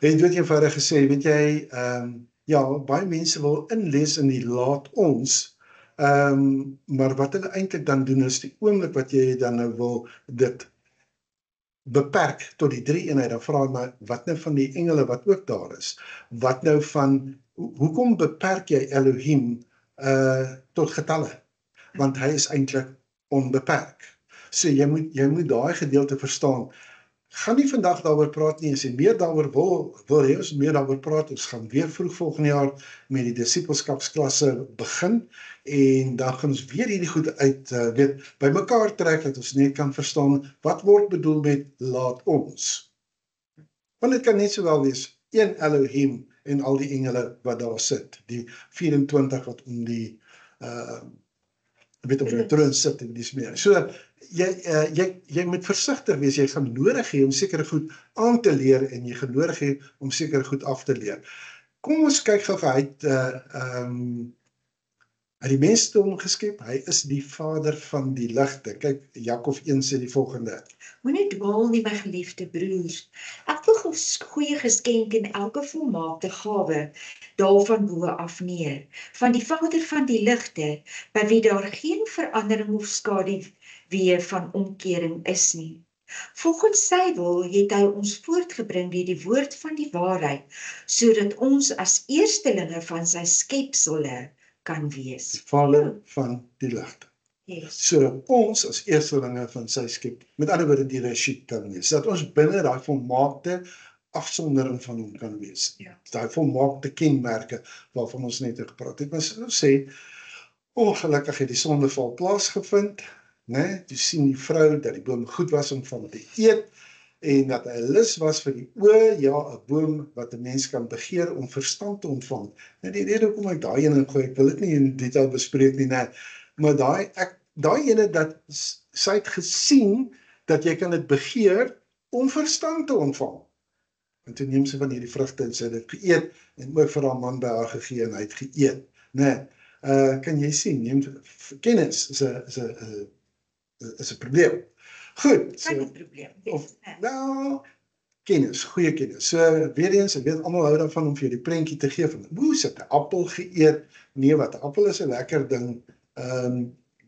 [SPEAKER 1] het weet eenvoudig gesê, weet jy, ja, baie mense wil inlees in die laat ons, maar wat hulle eintlik dan doen is die oomblik wat jy dan nou wil dit beperk tot die 3 eenheid, dan vra hy maar, wat nou van die engele wat ook daar is? Wat nou van, hoekom beperk jy Elohim tot getalle? Want hy is eintlik onbeperk. So jy moet daai gedeelte verstaan. Gaan nie vandag daaroor praat nie, as jy meer daaroor wil hê, ons meer daaroor praat, ons gaan weer vroeg volgende jaar met die disipelskapsklasse begin, en dan gaan ons weer hierdie goed uit, by mekaar trek, dat ons net kan verstaan, wat word bedoel met laat ons. Want dit kan net sowel wees, een Elohim en al die engele wat daar sit, die 24 wat om die, op die troon sit en dis meer. So, jy moet versigtig wees, jy gaan nodig hê om sekere goed aan te leer, en jy gaan nodig hê om sekere goed af te leer. Kom ons kyk gou, hy Hy het die mensdom geskep, hy is die vader van die ligte. Kyk, Jakob 1 sê die volgende.
[SPEAKER 2] Moenie dwaal nie, my geliefde broers. Elke goeie geskenk en elke volmaakte gawe daarvan bo af neer, van die Vader van die ligte, by wie daar geen verandering of skaduwee van omkering is nie. Volgens sy wil het hy ons voortgebring deur die woord van die waarheid, sodat ons as eerstelinge van sy skepsele kan wees.
[SPEAKER 1] Die vader van die ligte.
[SPEAKER 2] Yes.
[SPEAKER 1] Sodat ons as eerstelinge van sy skep, met ander woorde die Reshit kan wees, dat ons binne daai volmaakte afsondering van hom kan wees.
[SPEAKER 2] Ja.
[SPEAKER 1] Daai volmaakte kenmerke waarvan ons net gepraat het. Maar ons sê, ongelukkig het die sondeval plaasgevind, né? Jy sien die vrou dat die boom goed was om van te eet en dat hy lus was vir die oë, ja, 'n boom wat 'n mens kan begeer om verstand te ontvang. Nou die rede hoekom ek daai ene gooi, ek wil dit nie in detail bespreek nie, né? Maar daai ene dat sy het gesien dat jy kan dit begeer om verstand te ontvang. En toe neem sy van hierdie vrugte en sy het dit geëet en ook vir haar man by haar gegee en hy het geëet, né? Kan jy sien, kennis is 'n probleem. Goed,
[SPEAKER 2] Kan die probleem
[SPEAKER 1] of,
[SPEAKER 2] wees.
[SPEAKER 1] nou, kennis, goeie kennis. So, weer eens, ek weet almal hou daarvan om vir jou die prentjie te gee van, hoe sit 'n appel geëet? Nee, wat 'n appel is 'n lekker ding.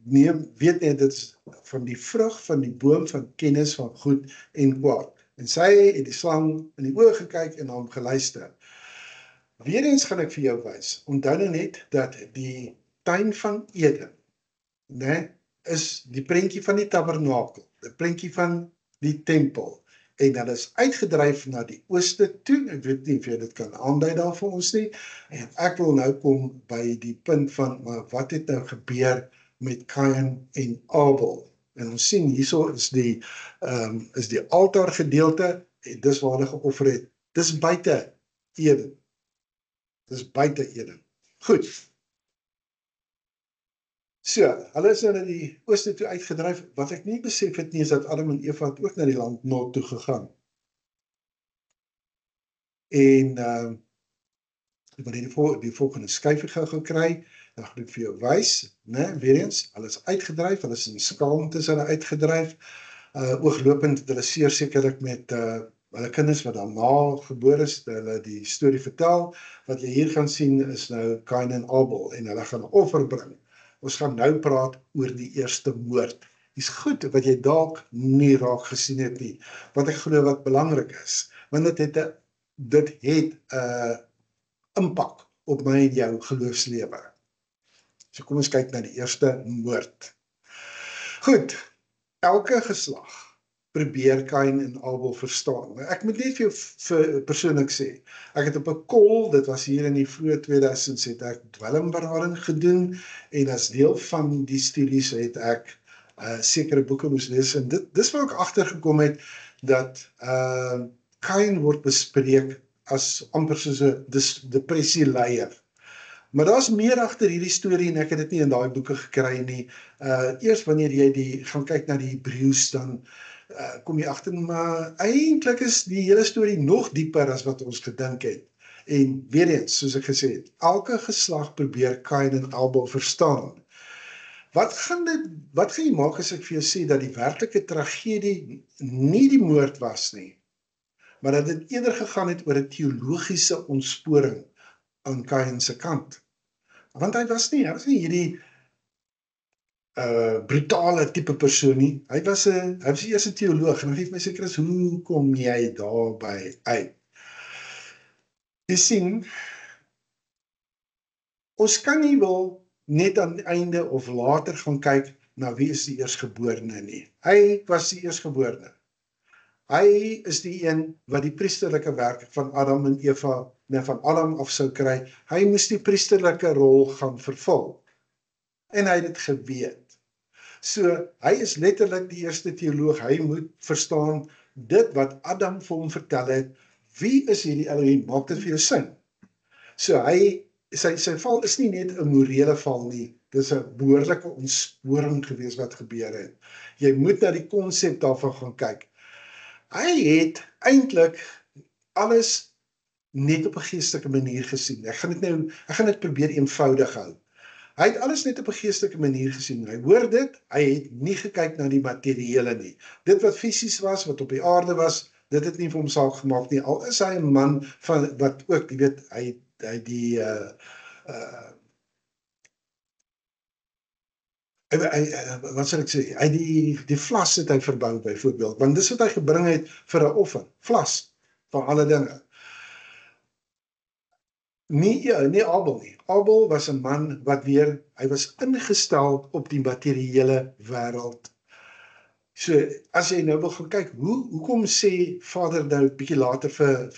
[SPEAKER 1] Nee, weet net, dit is van die vrug van die boom van kennis van goed en kwaad. En sy het die slang in die oë gekyk en hom geluister. Weer eens gaan ek vir jou wys. Onthou nou net dat die tuin van Eden, né, is die prentjie van die tabernakel, die prentjie van die tempel. En dat is uitgedryf na die ooste toe. Ek weet nie of jy dit kan aandui daar vir ons nie. En ek wil nou kom by die punt van, maar wat het nou gebeur met Kain en Abel? En ons sien hierso is die altaar gedeelte en dis waar hulle geoffer het. Dis buite Eden. Dis buite Eden. Goed. So, hulle is nou na die ooste toe uitgedryf. Wat ek nie besef het nie, is dat Adam en Eva het ook na die land Nod toe gegaan. En ek wil die volgende skyfie gou gekry, dan gaan ek vir jou wys, né, weer eens, hulle is uitgedryf, hulle is in skaamte is hulle uitgedryf, ooglopend het hulle sekerlik met hulle kinders wat daarna gebore is, hulle die storie vertel. Wat jy hier gaan sien is nou Kain en Abel en hulle gaan 'n offer bring. Ons gaan nou praat oor die eerste moord. Dis goed wat jy dalk nie raak gesien het nie, wat ek glo wat belangrik is, want dit het 'n impak op my en jou geloofslewe. So kom ons kyk na die eerste moord. Goed, elke geslag probeer Kain en Abel verstaan. Maar ek moet net vir jou persoonlik sê, ek het op 'n call, dit was hier in die vroeë 2000s, het ek dwelmberading gedoen en as deel van die studies het ek sekere boeke moes lees en dis waar ek agtergekom het dat Kain word bespreek as amper soos 'n depressieleier. Maar daar's meer agter hierdie storie en ek het dit nie in daai boeke gekry nie. Eers wanneer jy gaan kyk na die Hebreëus dan kom jy agter, maar eintlik is die hele storie nog dieper as wat ons gedink het. En weer eens, soos ek gesê het, elke geslag probeer Kain en Abel verstaan. Wat gaan jy maak as ek vir jou sê dat die werklike tragedie nie die moord was nie, maar dat dit eerder gegaan het oor 'n teologiese ontsporing aan Kain se kant. Want hy was nie hierdie brutale tipe persoon nie. Hy was eers 'n teoloog en hy het my sê, Chris, hoe kom jy daarby uit? Jy sien, ons kan nie wil net aan die einde of later gaan kyk na wie is die eersgeborene nie. Hy was die eersgeborene. Hy is die een wat die priesterlike werk van Adam en Eva, van Adam af sou kry. Hy moes die priesterlike rol gaan vervul. En hy het dit geweet. So, hy is letterlik die eerste teoloog. Hy moet verstaan dit wat Adam vir hom vertel het. Wie is hierdie Elohim? Maak dit vir jou sin. So, sy val is nie net 'n morele val nie. Dis 'n behoorlike ontsporing gewees wat gebeur het. Jy moet na die konsep daarvan gaan kyk. Hy het eintlik alles net op 'n geestelike manier gesien. Ek gaan dit probeer eenvoudig hou. Hy het alles net op 'n geestelike manier gesien. Hy hoor dit, hy het nie gekyk na die materiële nie. Dit wat fisies was, wat op die aarde was, dit het nie vir hom saak gemaak nie. Al is hy 'n man van wat ook, jy weet, hy die wat sal ek sê, hy die vlas het hy verbou byvoorbeeld, want dis wat hy gebring het vir 'n offer, vlas van alle dinge. Nie Abel nie. Abel was 'n man wat weer, hy was ingestel op die materiële wêreld. So, as jy nou wil gaan kyk, hoekom sê Vader nou bietjie later vir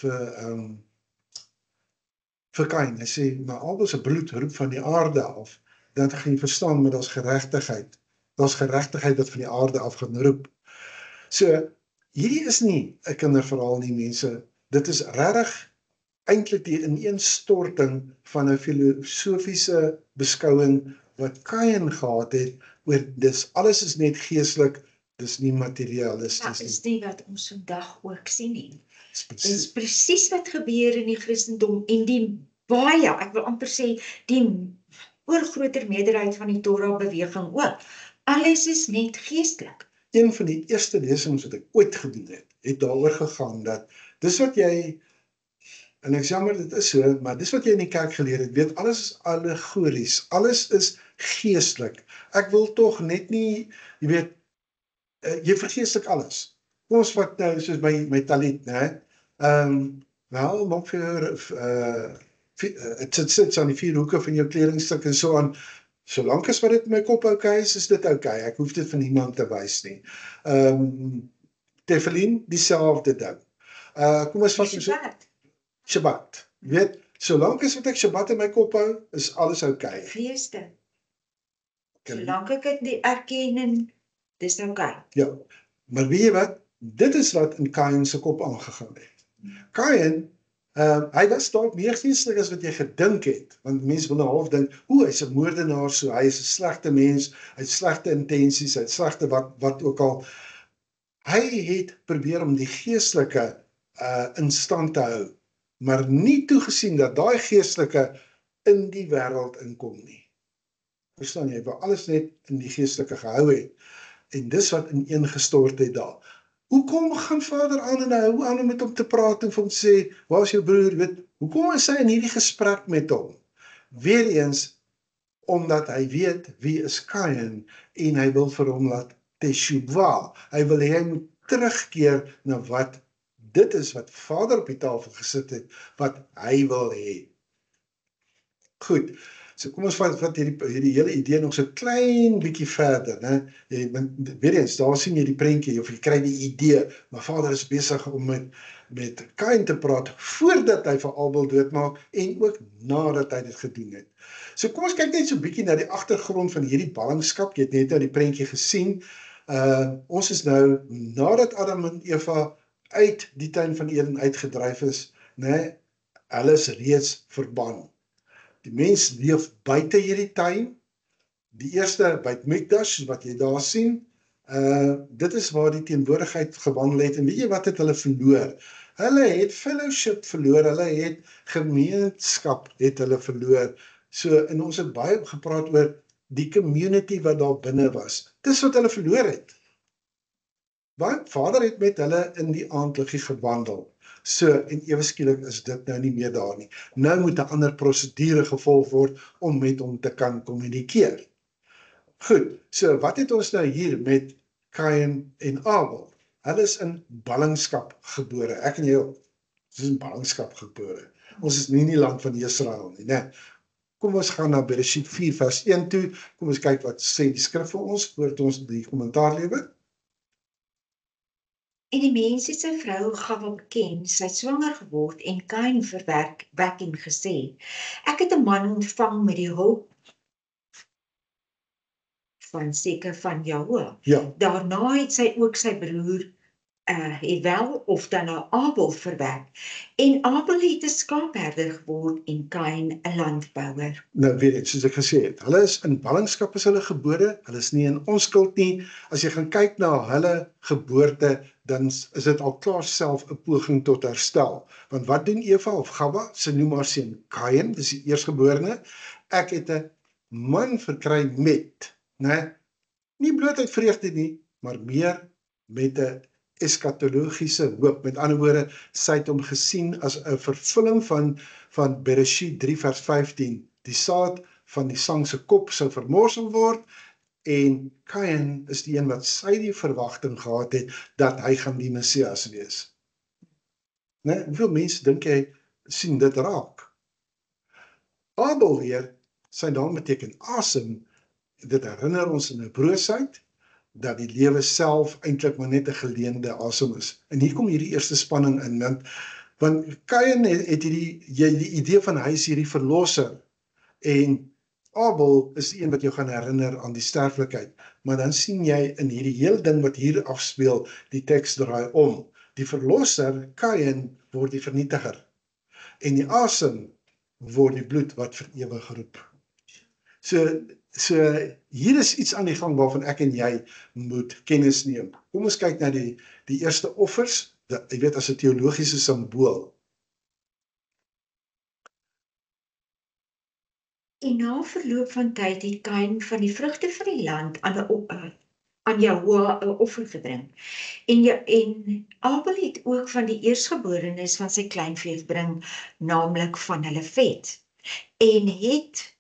[SPEAKER 1] Kain, hy sê, maar Abel se bloed roep van die aarde af, dan gaan jy verstaan, maar daar's geregtigheid wat van die aarde af gaan roep. So, hierdie is nie 'n kinderverhaal nie, mense, dit is regtig eintlik die ineenstorting van 'n filosofiese beskouing wat Kain gehad het, oor alles is net geestelik, dis nie materialisties
[SPEAKER 2] Dat is nie wat ons vandag ook sien nie.
[SPEAKER 1] Dis
[SPEAKER 2] Dit is presies wat gebeur in die Christendom en die baie, ek wil amper sê, die oorgroter meerderheid van die Torah beweging ook. Alles is net geestelik.
[SPEAKER 1] Een van die eerste lesings wat ek ooit gedoen het daaroor gegaan dat dis wat jy, en ek jammer dit is so, maar dis wat jy in die kerk geleer het, weet, alles is allegories, alles is geestelik. Ek wil tog net nie, jy weet, jy vergeestelik alles. Kom ons vat nou, soos my talit, né? Wel, maak vir dit sit aan die 4 hoeke van jou kledingstuk en so aan. Solank as wat dit in my kop okay is dit okay. Ek hoef dit van niemand te wys nie. Tefillin, dieselfde ding. Kom ons vat Shabbat. Jy weet, solank as wat ek Shabbat in my kop hou, is alles okay.
[SPEAKER 2] Feeste. Solank ek dit nie erken en dis okay.
[SPEAKER 1] Ja, maar weet jy wat? Dit is wat in Kain se kop aangegaan het. Kain, hy was dalk meer geestelik as wat jy gedink het, want mense wil nou half dink, hy's 'n moordenaar, so hy is 'n slegte mens, hy het slegte intensies, hy het slegte wat ook al. Hy het probeer om die geestelike in stand te hou, maar nie toegesien dat daai geestelike in die wêreld inkom nie. Verstaan jy, waar alles net in die geestelike gehou het, en dis wat ineengestort het daar. Hoekom gaan Vader aan en hou aan om met hom te praat en vir hom sê, waar is jou broer, weet, hoekom is hy in hierdie gesprek met hom? Weereens, omdat hy weet wie is Kain, en hy wil vir hom laat teshuvah, hy wil hy moet terugkeer na wat dit is wat Vader op die tafel gesit het, wat hy wil hê. Goed, so kom ons vat hierdie hele idee nog so klein bietjie verder, né? Weer eens, daar sien jy die prentjie, of jy kry die idee, maar Vader is besig om met Kain te praat, voordat hy vir Abel doodmaak, en ook nadat hy dit gedoen het. So kom ons kyk net so bietjie na die agtergrond van hierdie ballingskap, jy het net nou die prentjie gesien, ons is nou, nadat Adam en Eva uit die tuin van Eden uitgedryf is, né, hulle is reeds verban. Die mens leef buite hierdie tuin, die eerste Beit Mikdash, wat jy daar sien, dit is waar die teenwoordigheid gewandel het, en weet jy wat het hulle verloor? Hulle het fellowship verloor, hulle het gemeenskap het hulle verloor, so, en ons het baie gepraat oor die community wat daar binne was, dis wat hulle verloor het. Want Vader het met hulle in die aandliggie gewandel. So, en ewe skielik is dit nou nie meer daar nie. Nou moet 'n ander prosedure gevolg word om met hom te kan kommunikeer. Goed, so wat het ons nou hier met Kain en Abel? Hulle is in ballingskap gebore. Ek en jy ook. Ons is in ballingskap gebore. Ons is nie in die land van Israel nie, né? Kom ons gaan na Bereshit 4 vers 1 toe. Kom ons kyk wat sê die skrif vir ons, voordat ons die kommentaar lewer.
[SPEAKER 2] En die mens het sy vrou Gawa beken, sy het swanger geword en Kain verwek en gesê, ek het 'n man ontvang met die hulp van Jahwe.
[SPEAKER 1] Ja.
[SPEAKER 2] Daarna het sy ook sy broer Hevel of dan nou Abel verwek. En Abel het 'n skaapherder geword en Kain 'n landbouer.
[SPEAKER 1] Nou weet ek, soos ek gesê het, hulle is in ballingskap is hulle gebore, hulle is nie in onskuld nie. As jy gaan kyk na hulle geboorte, dan is dit al klaar self 'n poging tot herstel. Want wat doen Eva of Gawa? Sy noem haar seun Kain, dis die eerstgeborene. Ek het 'n man verkry met, né? Nie bloot uit vreugde nie, maar meer met 'n eskatologiese hoop. Met ander woorde, sy het hom gesien as 'n vervulling van Bereshit 3 vers 15. Die saad van die sang se kop sou vermorsel word, en Kain is die een wat sy die verwagting gehad het dat hy gaan die Messias wees. Né? Hoeveel mense dink jy sien dit raak? Abel weer, sy naam beteken asem. Dit herinner ons in 'n broosheid dat die lewe self eintlik maar net 'n geleende asem is. En hier kom hierdie eerste spanning in, want Kain het die idee van hy is hierdie verlosser, en Abel is die een wat jou gaan herinner aan die sterflikheid. Maar dan sien jy in hierdie hele ding wat hier afspeel, die teks draai om. Die verlosser, Kain, word die vernietiger. En die asem word die bloed wat vir ewig roep. So hier is iets aan die gang waarvan ek en jy moet kennis neem. Kom ons kyk na die eerste offers, jy weet, as 'n teologiese simbool.
[SPEAKER 2] En na verloop van tyd het Kain van die vrugte van die land aan Jahoua 'n offer gebring. En Abel het ook van die eerstgeborenes van sy kleinvee gebring, naamlik van hulle vet. En het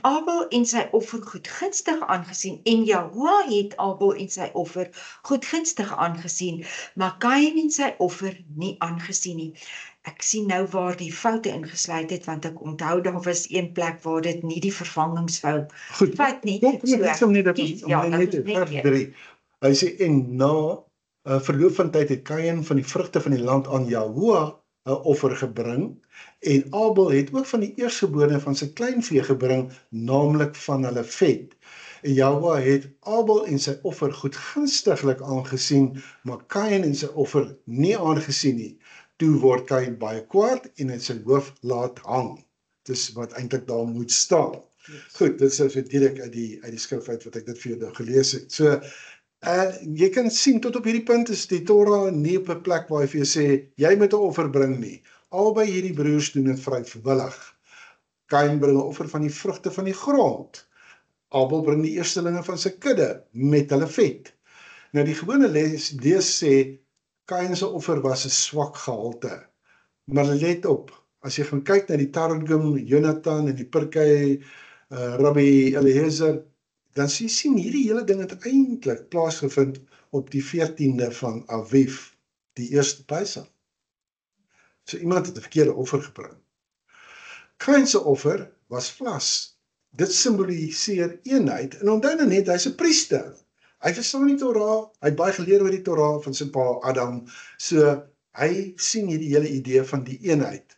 [SPEAKER 2] Abel en sy offer goedgunstig aangesien, en Jahoua het Abel en sy offer goedgunstig aangesien, maar Kain en sy offer nie aangesien nie. Ek sien nou waar die foute ingesluit het, want ek onthou daar was een plek waar dit nie die vervangingsfout vat nie.
[SPEAKER 1] Kom net vers 3. Hy sê, en na verloop van tyd het Kain van die vrugte van die land aan Jahoua 'n offer gebring, en Abel het ook van die eerstgeborene van sy kleinvee gebring, naamlik van hulle vet. En Jahoua het Abel en sy offer goedgunstiglik aangesien, maar Kain en sy offer nie aangesien nie. Toe word Kain baie kwaad en het sy hoof laat hang. Dis wat eintlik daar moet staan. Goed, dit is so direk uit die skrif uit wat ek dit vir jou nou gelees het. So, jy kan sien, tot op hierdie punt is die Torah nie op 'n plek waar hy vir jou sê, jy moet 'n offer bring nie. Albei hierdie broers doen dit vrywillig. Kain bring 'n offer van die vrugte van die grond. Abel bring die eerstelinge van sy kudde met hulle vet. Nou die gewone lees sê, Kain se offer was 'n swak gehalte. Maar let op, as jy gaan kyk na die Targum, Jonathan en die Pirkei, Rabbi Eliezer, dan sien hierdie hele ding het eintlik plaasgevind op die 14de van Aviv, die eerste Pesach. So iemand het 'n verkeerde offer gebring. Kain se offer was vlas. Dit simboliseer eenheid, en onthou nou net, hy's 'n priester. Hy verstaan die Torah, hy het baie geleer oor die Torah van sy pa Adam, so hy sien hierdie hele idee van die eenheid.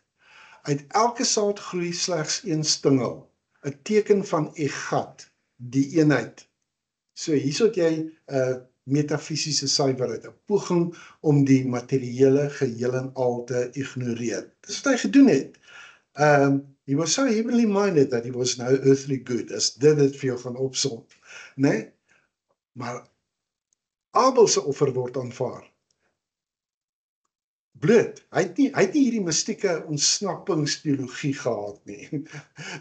[SPEAKER 1] Uit elke saad groei slegs een stingel, 'n teken van Egat, die eenheid. So hierso het jy 'n metafisiese suiwerheid, 'n poging om die materiële geheel en al te ignoreer. Dis wat hy gedoen het. He was so heavenly minded that he was no earthly good, as dit vir jou gaan opsom, né? Maar Abel se offer word aanvaar. Bloot, hy het nie hierdie mystieke ontsnappingsteologie gehad nie.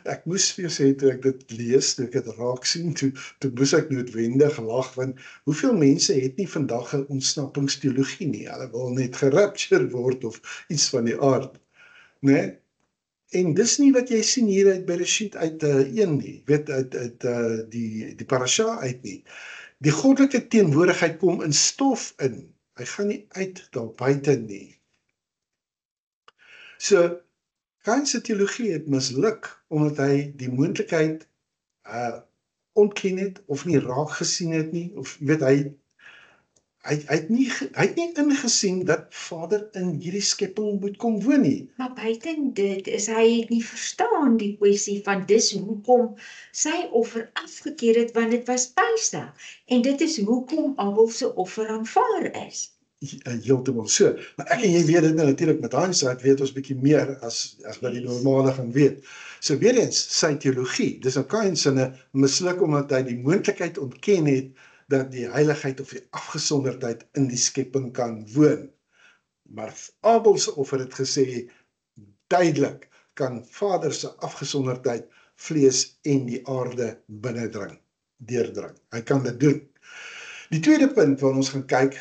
[SPEAKER 1] Ek moes vir jou sê, toe ek dit lees, toe ek dit raak sien, toe moes ek noodwendig lag, want hoeveel mense het nie vandag 'n ontsnappingsteologie nie, hulle wil net gerapture word of iets van die aard, né? En dis nie wat jy sien hier uit Bereshit uit 1 nie, weet uit die parasha uit nie. Die goddelike teenwoordigheid kom in stof in, hy gaan nie uit daar buite nie. So, Kain se teologie het misluk, omdat hy die moontlikheid ontken het, of nie raak gesien het nie, of weet hy het nie ingesien dat Vader in hierdie skepping moet kom woon nie.
[SPEAKER 2] Maar buiten dit is hy het nie verstaan die kwessie van dis hoekom sy offer afgekeur het, want dit was Pesach. En dit is hoekom Abel se offer aanvaar is.
[SPEAKER 1] Heeltemal so. Maar ek en jy weet dit nou natuurlik met hindsight, weet ons bietjie meer as wat die normale gaan weet. So weer eens, sy teologie, dis in Kain se misluk omdat hy die moontlikheid ontken het dat die heiligheid of die afgesonderdheid in die skepping kan woon. Maar Abel se offer het gesê, duidelik, kan Vader se afgesonderdheid vlees en die aarde deurdring. Hy kan dit doen. Die tweede punt waar ons gaan kyk,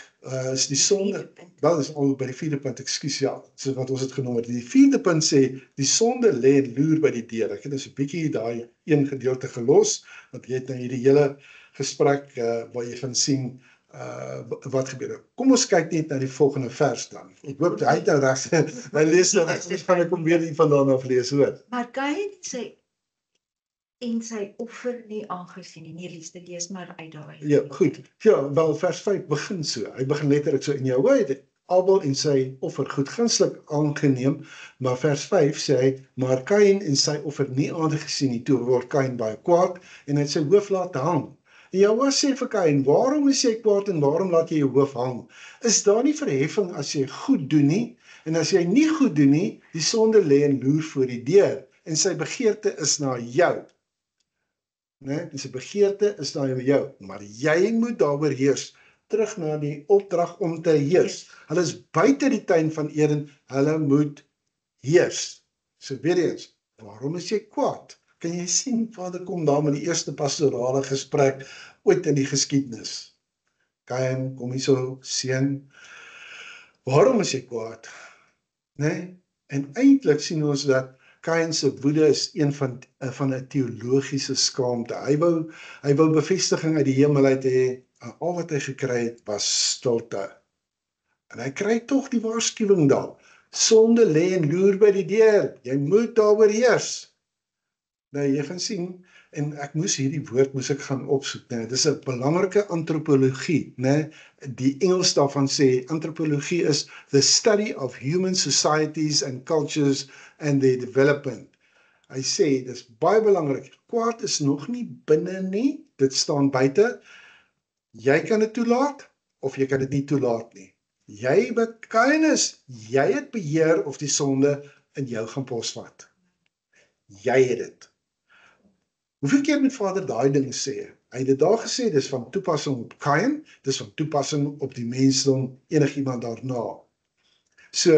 [SPEAKER 1] is die sonde. Wel, is al by die vierde punt, ekskuus, ja, so wat ons het genoem het. Die vierde punt sê, die sonde lê en loer by die deur. Ek het dus 'n bietjie daai een gedeelte gelos, want jy het nou hierdie hele gesprek waar jy gaan sien wat gebeur. Kom ons kyk net na die volgende vers dan. Ek hoop hy het nou reg. Hy lees nou reg, ons gaan ek hom weer hier vandaan af lees, hoor.
[SPEAKER 2] Maar Kain en sy offer nie aangesien nie. Nee, lees maar uit daai.
[SPEAKER 1] Ja, goed. Ja, wel vers 5 begin so. Hy begin letterlik so in jou het Abel en sy offer goedgunstig aangeneem, maar vers 5 sê hy, maar Kain en sy offer nie aangesien nie. Toe word Kain baie kwaad en hy het sy hoof laat hang. En Jahwe sê vir Kain, waarom is jy kwaad en waarom laat jy jou hoof hang? Is daar nie verheffing as jy goed doen nie? En as jy nie goed doen nie, die sonde lê en loer voor die deur en sy begeerte is na jou. Nee, en sy begeerte is na jou, maar jy moet daaroor heers. Terug na die opdrag om te heers. Hulle is buite die tuin van Eden, hulle moet heers. So weer eens, waarom is jy kwaad? Kan jy sien, Vader kom daar met die eerste pastorale gesprek ooit in die geskiedenis. Kain, kom hier so, seun, waarom is jy kwaad? Nee? En eintlik sien ons dat Kain se woede is een van 'n teologiese skaamte. Hy wou bevestiging uit die hemel uit hê, en al wat hy gekry het was stilte. En hy kry tog die waarskuwing daar. Sonde lê en loer by die deur. Jy moet daaroor heers. Nou, jy gaan sien, en ek hierdie woord ek gaan opsoek, nee, dis 'n belangrike antropologie, nee, die Engels daarvan sê, antropologie is the study of human societies and cultures and their development. Hy sê, dis baie belangrik, kwaad is nog nie binne nie, dit staan buite, jy kan dit toelaat, of jy kan dit nie toelaat nie. Jy wat Kain is, jy het beheer of die sonde in jou gaan posvat. Jy het dit. Hoeveel keer moet Vader daai ding sê? Hy het dit daar gesê, dis van toepassing op Kain, dis van toepassing op die mensdom, enigiemand daarna. So,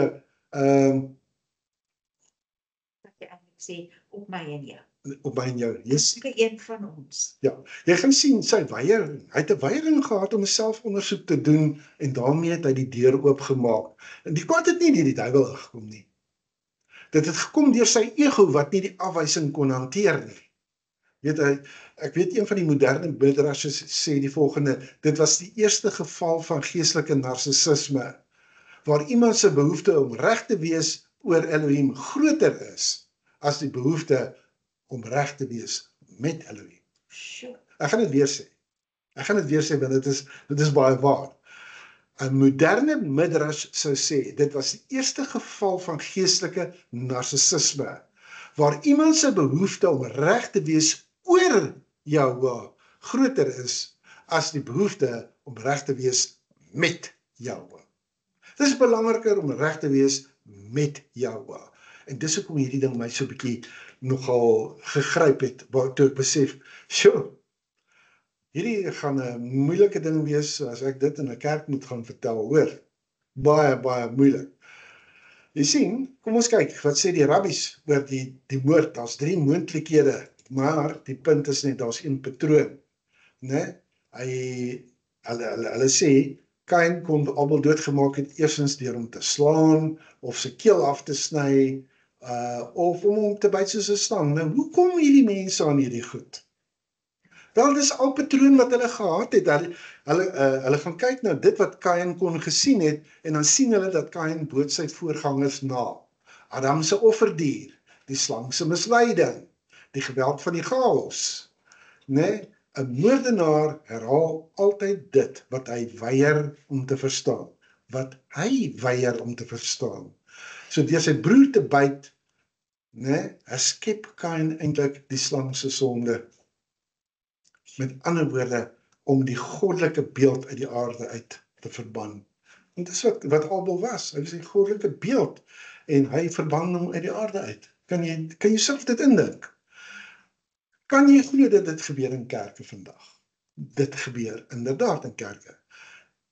[SPEAKER 2] Dat jy eintlik sê, op my en jou.
[SPEAKER 1] Op my en jou, jy sien,
[SPEAKER 2] Een van ons.
[SPEAKER 1] ja, jy gaan sien, sy weiering, hy het 'n weiering gehad om 'n selfondersoek te doen, en daarmee het hy die deur oopgemaak. En die kwaad het nie deur die duiwel gekom nie. Dit het gekom deur sy ego, wat nie die afwysing kon hanteer nie. Ek weet een van die moderne midrashes sê die volgende, dit was die eerste geval van geestelike narcissisme, waar iemand se behoefte om reg te wees oor Elohim groter is, as die behoefte om reg te wees met Elohim.
[SPEAKER 2] Sure.
[SPEAKER 1] Ek gaan dit weer sê, want dit is baie waar. 'n moderne midrash sou sê, dit was die eerste geval van geestelike narcissisme, waar iemand se behoefte om reg te wees oor Jahwe groter is as die behoefte om reg te wees met Jahwe. Dit is belangriker om reg te wees met Jahwe. En dis hoekom hierdie ding my so 'n bietjie nogal gegryp het, toe ek besef, hierdie gaan 'n moeilike ding wees as ek dit in 'n kerk moet gaan vertel, hoor. Baie, baie moeilik. Jy sien, kom ons kyk, wat sê die rabbies oor die moord? Daar's 3 moontlikhede, maar die punt is net, daar's een patroon, né? Hulle sê, Kain kon Abel doodgemaak het, eerstens deur hom te slaan, of sy keel af te sny, of om hom te byt soos 'n stang. Nou, hoe kom hierdie mense aan hierdie goed? Wel, dis al patroon wat hulle gehad het. Hulle gaan kyk na dit wat Kain kon gesien het, en dan sien hulle dat Kain boot sy voorgangers na. Adam se offerdier, die slang se misleiding, die geweld van die chaos. Nee, 'n moordenaar herhaal altyd dit wat hy weier om te verstaan. So deur sy broer te byt, nee, herskep Kain eintlik die slang se sonde. Met ander woorde, om die goddelike beeld uit die aarde uit te verban. En dis wat Abel was. Hy was die goddelike beeld, en hy verban hom uit die aarde uit. Kan jy self dit indink? Kan jy glo dat dit gebeur in kerke vandag? Dit gebeur inderdaad in kerke.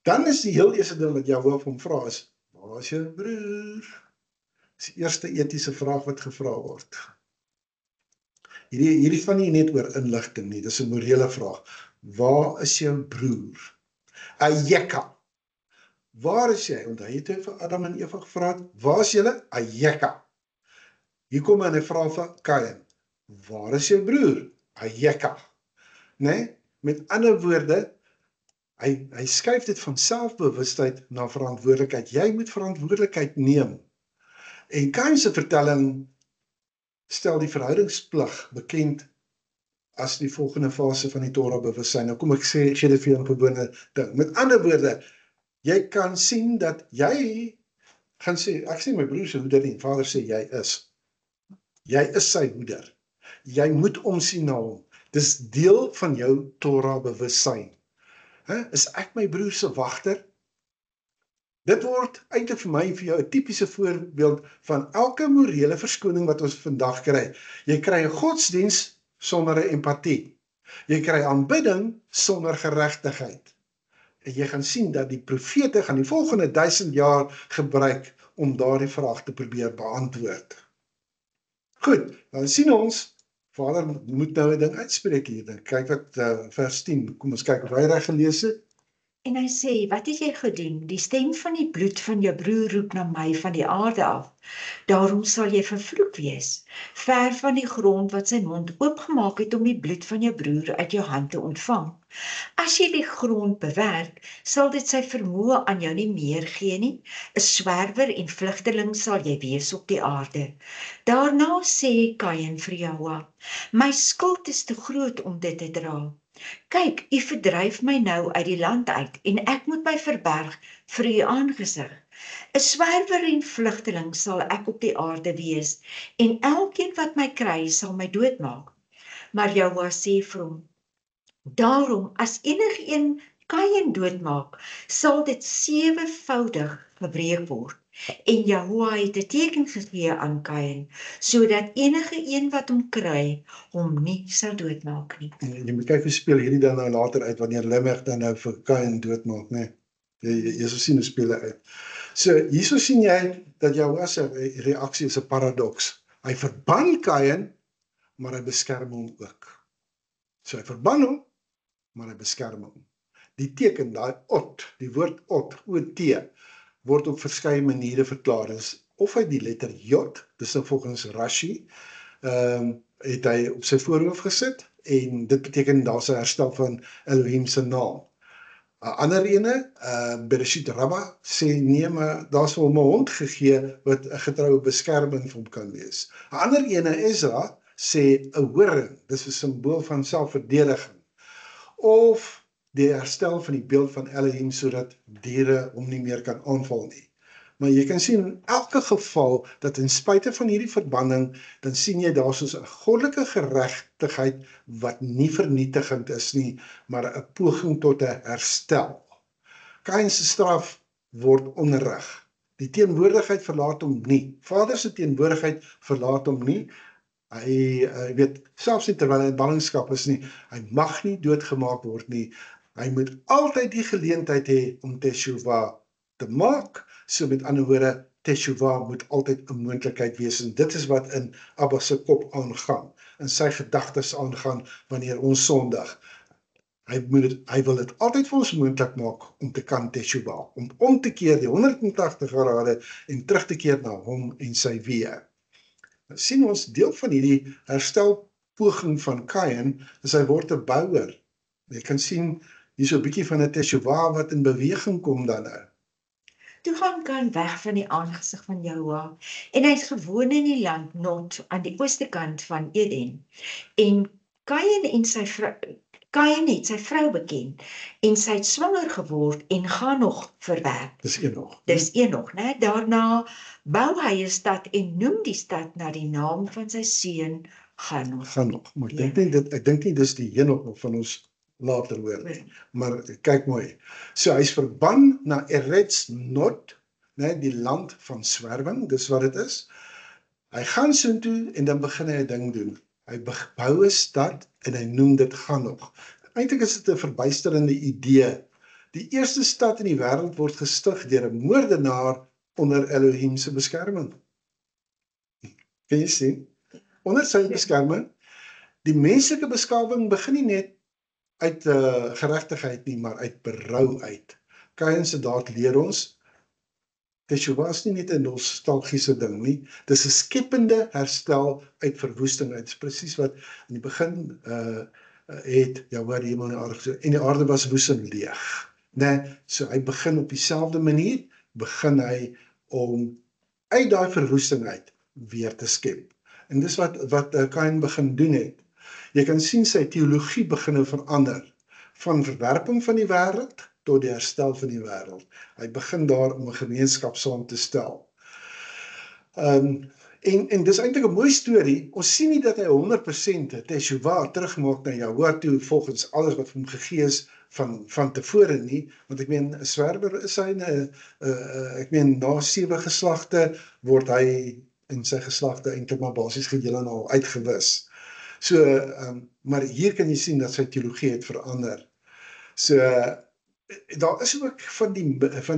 [SPEAKER 1] Dan is die heel eerste ding wat Jahwe hom vra is, waar is jou broer? Dis die eerste etiese vraag wat gevra word. Hierdie gaan nie net oor inligting nie, dis 'n morele vraag. Waar is jou broer? Ayeka. Waar is jy? Onthou jy toe vir Adam en Eva gevra het, waar is julle? Ayeka. Hier kom hy en hy vra vir Kain, waar is jou broer? Ayeka. Nee? Met ander woorde, hy skuif dit van selfbewustheid na verantwoordelikheid. Jy moet verantwoordelikheid neem. En Kain se vertelling stel die verhoudingsplig bekend as die volgende fase van die Torah bewussyn. Nou kom ek gee dit vir jou 'n gewone ding. Met ander woorde, jy kan sien dat jy gaan sê, ek sê my broer se hoeder nie, vader sê jy is. Jy is sy hoeder. Jy moet omsien na hom. Dis deel van jou Torah bewussyn. Is ek my broer se wagter? Dit word eintlik vir my en vir jou 'n tipiese voorbeeld van elke morele verskoning wat ons vandag kry. Jy kry 'n godsdiens sonder 'n empatie. Jy kry aanbidding sonder geregtigheid. En jy gaan sien dat die profete gaan die volgende 1000 jaar gebruik om daardie vraag te probeer beantwoord. Goed, dan sien ons, Vader moet nou 'n ding uitspreek hier. Kyk wat vers 10, kom ons kyk of hy reg gelees het.
[SPEAKER 2] En hy sê, wat het jy gedoen? Die stem van die bloed van jou broer roep na my van die aarde af. Daarom sal jy vervloek wees, ver van die grond wat sy mond oopgemaak het om die bloed van jou broer uit jou hand te ontvang. As jy die grond bewerk, sal dit sy vermoë aan jou nie meer gee nie. 'n Swerwer en vlugteling sal jy wees op die aarde. Daarna sê Kain vir Jahwe, my skuld is te groot om dit te dra. Kyk, u verdryf my nou uit die land uit en ek moet my verberg vir u aangesig. 'n Swerwer en vlugteling sal ek op die aarde wees en elkeen wat my kry sal my doodmaak. Maar Jahwe sê vir hom, daarom as enigeen Kain doodmaak, sal dit 7voudig gebreek word. En Jahwe het 'n teken gegee aan Kain, sodat enige een wat hom kry, hom nie sal doodmaak nie.
[SPEAKER 1] Jy moet kyk hoe speel hierdie dan nou later uit, wanneer Lamech dan nou vir Kain doodmaak, né? Jy sal sien hoe speel hy uit. So, hierso sien jy dat Jahwe se reaksie is 'n paradoks. Hy verban Kain, maar hy beskerm hom ook. So, hy verban hom, maar hy beskerm hom. Die teken, daai ot, die woord ot, O-T, word op verskeie maniere verklaar. Of hy die letter J, dis nou volgens Rashi, het hy op sy voorhoof gesit, en dit beteken daar's 'n herstel van Elohim se naam. 'n Ander ene, Bereshit Rabba, sê nee, maar daar's vir hom 'n hond gegee, wat 'n getroue beskerming vir hom kan wees. 'n Ander ene, Ezra, sê 'n horing, dis 'n simbool van selfverdediging. Of die herstel van die beeld van Elohim, sodat diere hom nie meer kan aanval nie. Maar jy kan sien in elke geval, dat in spite van hierdie verbanning, dan sien jy daar soos 'n goddelike geregtigheid, wat nie vernietigend is nie, maar 'n poging tot 'n herstel. Kain se straf word onreg. Die teenwoordigheid verlaat hom nie. Vader se teenwoordigheid verlaat hom nie. Hy weet, selfs nie terwyl hy in ballingskap is nie, hy mag nie doodgemaak word nie. Hy moet altyd die geleentheid hê om teshuvah te maak. So met ander woorde, teshuvah moet altyd 'n moontlikheid wees, en dit is wat in Abba se kop aangaan, in sy gedagtes aangaan wanneer ons sondig. Hy wil dit altyd vir ons moontlik maak om te kan teshuvah, om te keer die 180 grade en terug te keer na hom en sy weë. Nou sien ons deel van hierdie herstelpoging van Kain, is hy word 'n bouer. Jy kan sien hier so 'n bietjie van 'n teshuvah wat in beweging kom dan nou.
[SPEAKER 2] Toe gaan Kain weg van die aangesig van Jahwe, en hy is gewoon in die land Nod aan die ooste kant van Eden. En Kain het sy vrou beken, en sy het swanger geword en gaan nog verwerp.
[SPEAKER 1] Dis Enoch.
[SPEAKER 2] Dis Enoch, né? Daarna bou hy 'n stad en noem die stad na die naam van sy seun Chanoch.
[SPEAKER 1] Maar ek dink nie dis die Enoch nog van ons later hoor nie. Maar kyk mooi. So hy's verban na Eretz Nod, né, die land van swerwing, dis wat dit is. Hy gaan soontoe en dan begin hy 'n ding doen. Hy bou 'n stad en hy noem dit Chanoch. Eintlik is dit 'n verbuisterende idee. Die eerste stad in die wêreld word gestig deur 'n moordenaar onder Elohim se beskerming. Kan jy sien? Onder sy beskerming, die menslike beskawing begin nie net uit geregtigheid nie, maar uit berou uit. Kain se daad leer ons, Teshuvah is nie net 'n nostalgiese ding nie, dis 'n skepende herstel uit verwoesting uit. Dis presies wat in die begin het Jahwe die hemel en die aarde gesê, en die aarde was woes en leeg. Nee, so hy begin op dieselfde manier, begin hy om uit daai verwoesting uit weer te skep. En dis wat Kain begin doen het. Jy kan sien sy teologie begin nou verander, van verwerping van die wêreld tot die herstel van die wêreld. Hy begin daar om 'n gemeenskap saam te stel. En dis eintlik 'n mooi storie. Ons sien nie dat hy 100% Teshuvah terugmaak na Jahwe toe volgens alles wat vir hom gegee is van tevore nie, want ek meen 'n swerwer is hy, ek meen na 7 geslagte word hy en sy geslagte eintlik maar basies geheel en al uitgewis. So, maar hier kan jy sien dat sy teologie het verander. So, daar is ook van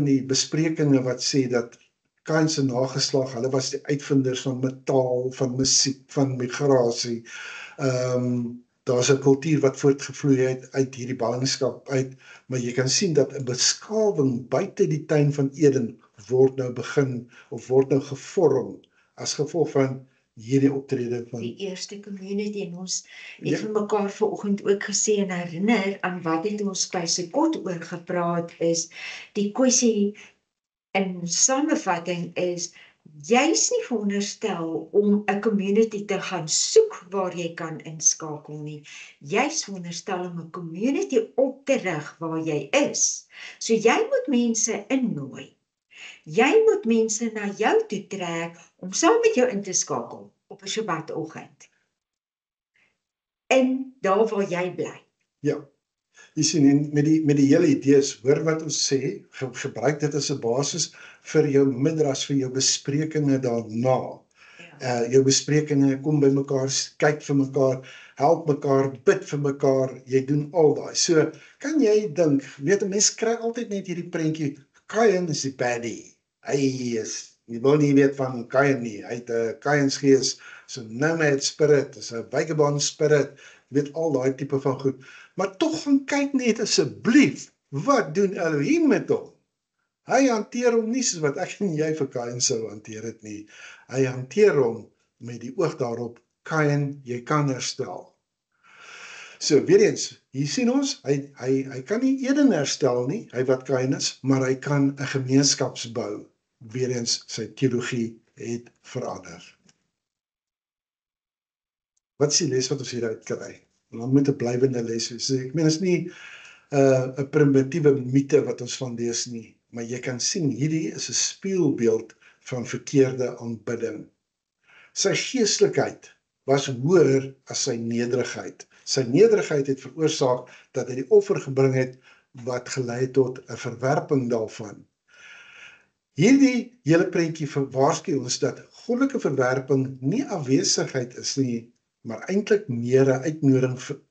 [SPEAKER 1] die besprekinge wat sê dat Kain se nageslag, hulle was die uitvinders van metaal, van musiek, van migrasie. Daar's 'n kultuur wat voortgevloei het uit hierdie ballingskap uit, maar jy kan sien dat 'n beskawing buite die tuin van Eden word nou gevorm as gevolg van hierdie optrede van
[SPEAKER 2] die eerste community, en ons het vir mekaar vanoggend ook gesê en herinner aan wat het ons by Sukkot oor gepraat is, die kwessie in samevatting is, jy's nie veronderstel om 'n community te gaan soek waar jy kan inskakel nie. Jy's veronderstel om 'n community op te rig waar jy is. So jy moet mense innooi. Jy moet mense na jou toe trek om saam met jou in te skakel op 'n Shabbatoggend. En daar waar jy bly.
[SPEAKER 1] Ja. Jy sien, en met die hele idees, hoor wat ons sê, gebruik dit as 'n basis vir jou midras, vir jou besprekinge daarna. Jou besprekinge, kom by mekaar, kyk vir mekaar, help mekaar, bid vir mekaar, jy doen al daai. So, kan jy dink, weet 'n mens kry altyd net hierdie prentjie, Kain is die baddie. Hy is, jy wil nie weet van Kain nie, hy het 'n Kains gees, so nomad spirit, is 'n vagabond spirit, jy weet al daai tipe van goed. Maar tog gaan kyk net asseblief, wat doen Elohim met hom? Hy hanteer hom nie soos wat ek en jy vir Kain sou hanteer het nie. Hy hanteer hom met die oog daarop, Kain, jy kan herstel. So, weer eens, hier sien ons, hy kan nie Eden herstel nie, hy wat Kain is, maar hy kan 'n gemeenskapsbou. Weer eens, sy teologie het verander. Wat is die les wat ons hieruit kry? Dan moet 'n blywende les wees. Ek meen, is nie 'n primitiewe mite wat ons van lees nie, maar jy kan sien, hierdie is 'n spieelbeeld van verkeerde aanbidding. Sy geestelikheid was hoër as sy nederigheid. Sy nederigheid het veroorsaak dat hy die offer gebring het wat gelei het tot 'n verwerping daarvan. Hierdie hele prentjie waarsku ons dat goddelike verwerping nie afwesigheid is nie, maar eintlik meer 'n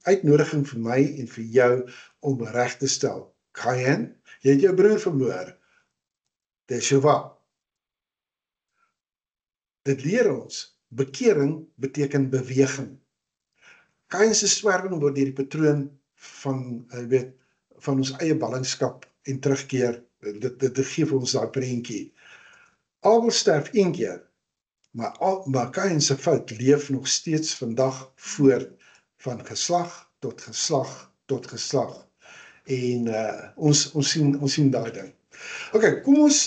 [SPEAKER 1] uitnodiging vir my en vir jou om reg te stel. Kain, jy het jou broer vermoor. Teshuvah. Dit leer ons, bekering beteken beweging. Kain se swerwing word deur die patroon van ons eie ballingskap en terugkeer, dit gee vir ons daai prentjie. Abel sterf een keer, maar Kain se fout leef nog steeds vandag voort, van geslag tot geslag tot geslag. En ons sien daai ding. Okay, kom ons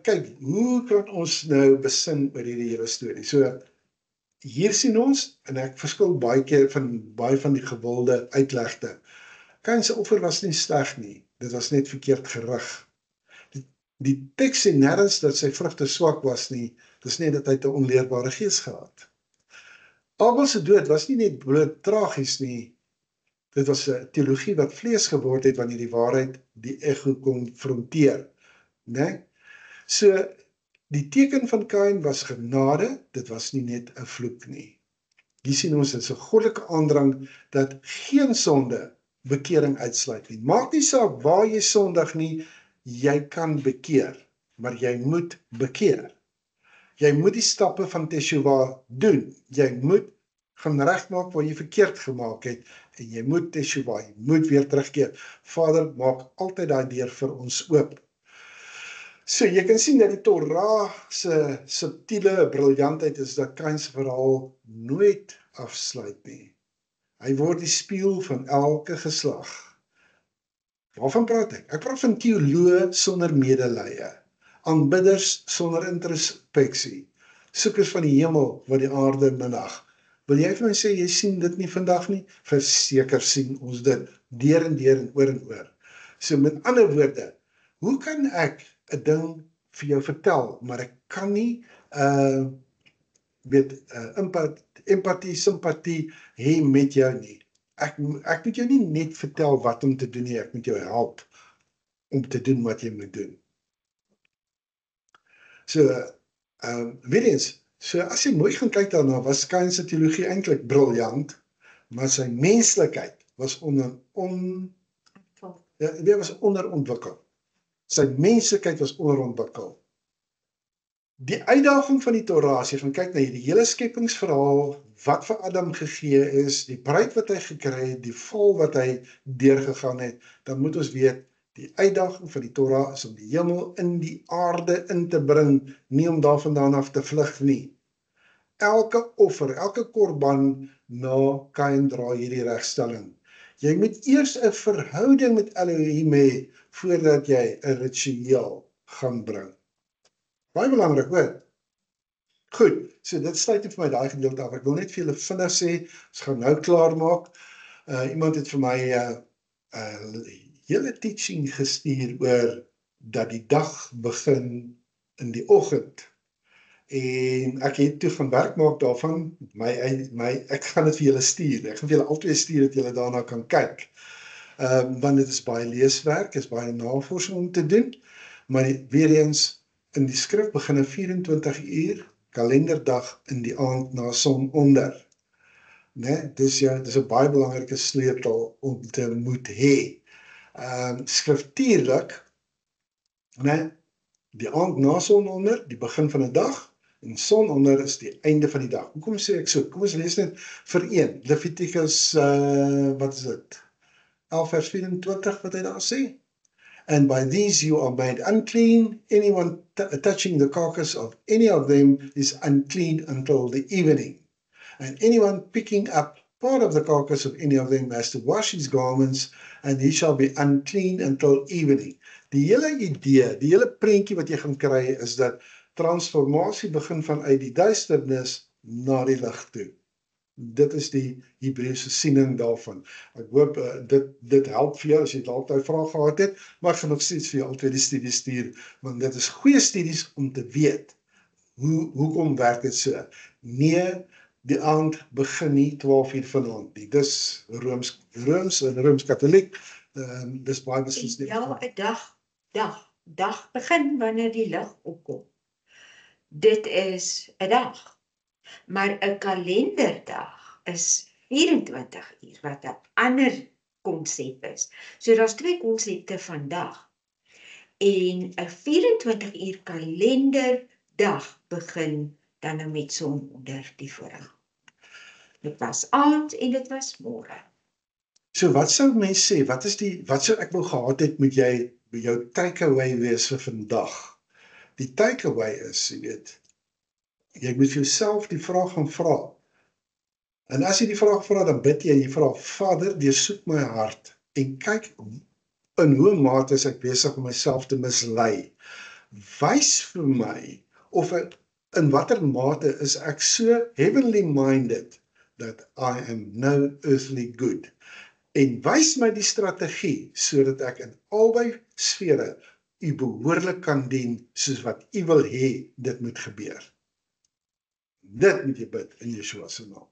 [SPEAKER 1] kyk, hoe kan ons nou besin oor hierdie hele storie? So, hier sien ons, en ek verskil baie keer van baie van die gewilde uitlegte. Kain se offer was nie sleg nie, dit was net verkeerd gerig. Die teks sê nêrens dat sy vrugte swak was nie, dis net dat hy 'n onleerbare gees gehad. Abel se dood was nie net bloot tragies nie, dit was 'n teologie wat vlees geword het wanneer die waarheid die ego konfronteer, né? So, die teken van Kain was genade, dit was nie net 'n vloek nie. Hier sien ons, dit is 'n goddelike aandrang dat geen sonde bekering uitsluit nie. Maak nie saak waar jy sondig nie, jy kan bekeer, maar jy moet bekeer. Jy moet die stappe van Teshuvah doen. Jy moet gaan regmaak waar jy verkeerd gemaak het en jy moet Teshuvah, jy moet weer terugkeer. Vader, maak altyd daai deur vir ons oop. So jy kan sien dat die Torah se subtiele briljantheid is dat Kain se verhaal nooit afsluit nie. Hy word die spieël van elke geslag. Waarvan praat ek? Ek praat van teoloë sonder medelee, aanbidders sonder introspeksie, soekers van die hemel wat die aarde minag. Wil jy vir my sê jy sien dit nie vandag nie? Verseker sien ons dit deur en oor. So met ander woorde, hoe kan ek 'n ding vir jou vertel, maar ek kan nie empatie, simpatie hê met jou nie. Ek moet jou nie net vertel wat om te doen nie, ek moet jou help om te doen wat jy moet doen. So, weer eens, so as jy mooi gaan kyk daarna, was Kain se teologie eintlik briljant, maar sy menslikheid was onderontwikkel. Sy menslikheid was onderontwikkel. Die uitdaging van die Torah, as jy gaan kyk na hierdie hele skepingsverhaal, wat vir Adam gegee is, die bruid wat hy gekry het, die val wat hy deurgegaan het, dan moet ons weet, die uitdaging van die Torah is om die hemel in die aarde in te bring, nie om daarvandaan af te vlug nie. Elke offer, elke korban na Kain dra hierdie regstelling. Jy moet eers 'n verhouding met Elohim hê, voordat jy 'n ritueel gaan bring. Baie belangrik, hoor. Goed, so dit sluit vir my daai gedeelte af. Ek wil net vir julle vinnig sê, ons gaan nou klaar maak. Iemand het vir my hele teaching gestuur oor dat die dag begin in die oggend. En ek het toe gaan werk maak daarvan, ek gaan dit vir julle stuur. Ek gaan vir julle altyd stuur dat julle daarna kan kyk. Want dit is baie leeswerk, is baie navorsing om te doen, maar weer eens, in die skrif begin 'n 24 uur kalenderdag in die aand na sononder. Dis 'n baie belangrike sleutel om te moet hê. Skriftuurlik, die aand na sononder, die begin van 'n dag, en sononder is die einde van die dag. Hoekom sê ek so? Kom ons lees net vir een. Levitikus, wat is dit? 11 vers 24 wat hy daar sê. And by these you are made unclean. Anyone touching the carcass of any of them is unclean until the evening. And anyone picking up part of the carcass of any of them has to wash his garments, and he shall be unclean until evening. Die hele idee, die hele prentjie wat jy gaan kry, is dat transformasie begin vanuit die duisternis na die lig toe. Dit is die Hebreëse siening daarvan. Ek hoop dit help vir jou as jy dalk daai vraag gehad het, maar ek gaan nog steeds vir jou altyd die studies stuur, want dit is goeie studies om te weet hoekom werk dit so. Nee, die aand begin nie 12 uur vanaand nie. Dis Rooms en Rooms-Katoliek. Dis baie beslis nie.
[SPEAKER 2] Ja, 'n dag begin wanneer die lig opkom. Dit is 'n dag. Maar 'n kalenderdag is 24 uur, wat 'n ander konsep is. So daar's twee konsepte van dag. En 'n 24 uur kalenderdag begin dan nou met sononder die vorige. Dit was aand en dit was môre.
[SPEAKER 1] So wat sou mense sê, wat sou ek wou gehad het met jou takeaway wees vir vandag? Die takeaway is, jy weet, jy moet jouself die vraag gaan vra. En as jy die vraag vra, dan bid jy vra, Vader, deursoek my hart en kyk in hoe mate is ek besig om myself te mislei. Wys vir my of in watter mate is ek so heavenly minded that I am no earthly good. En wys my die strategie sodat ek in albei sfere u behoorlik kan dien soos wat u wil hê dit moet gebeur. Dit moet jy bid in Yeshua se naam.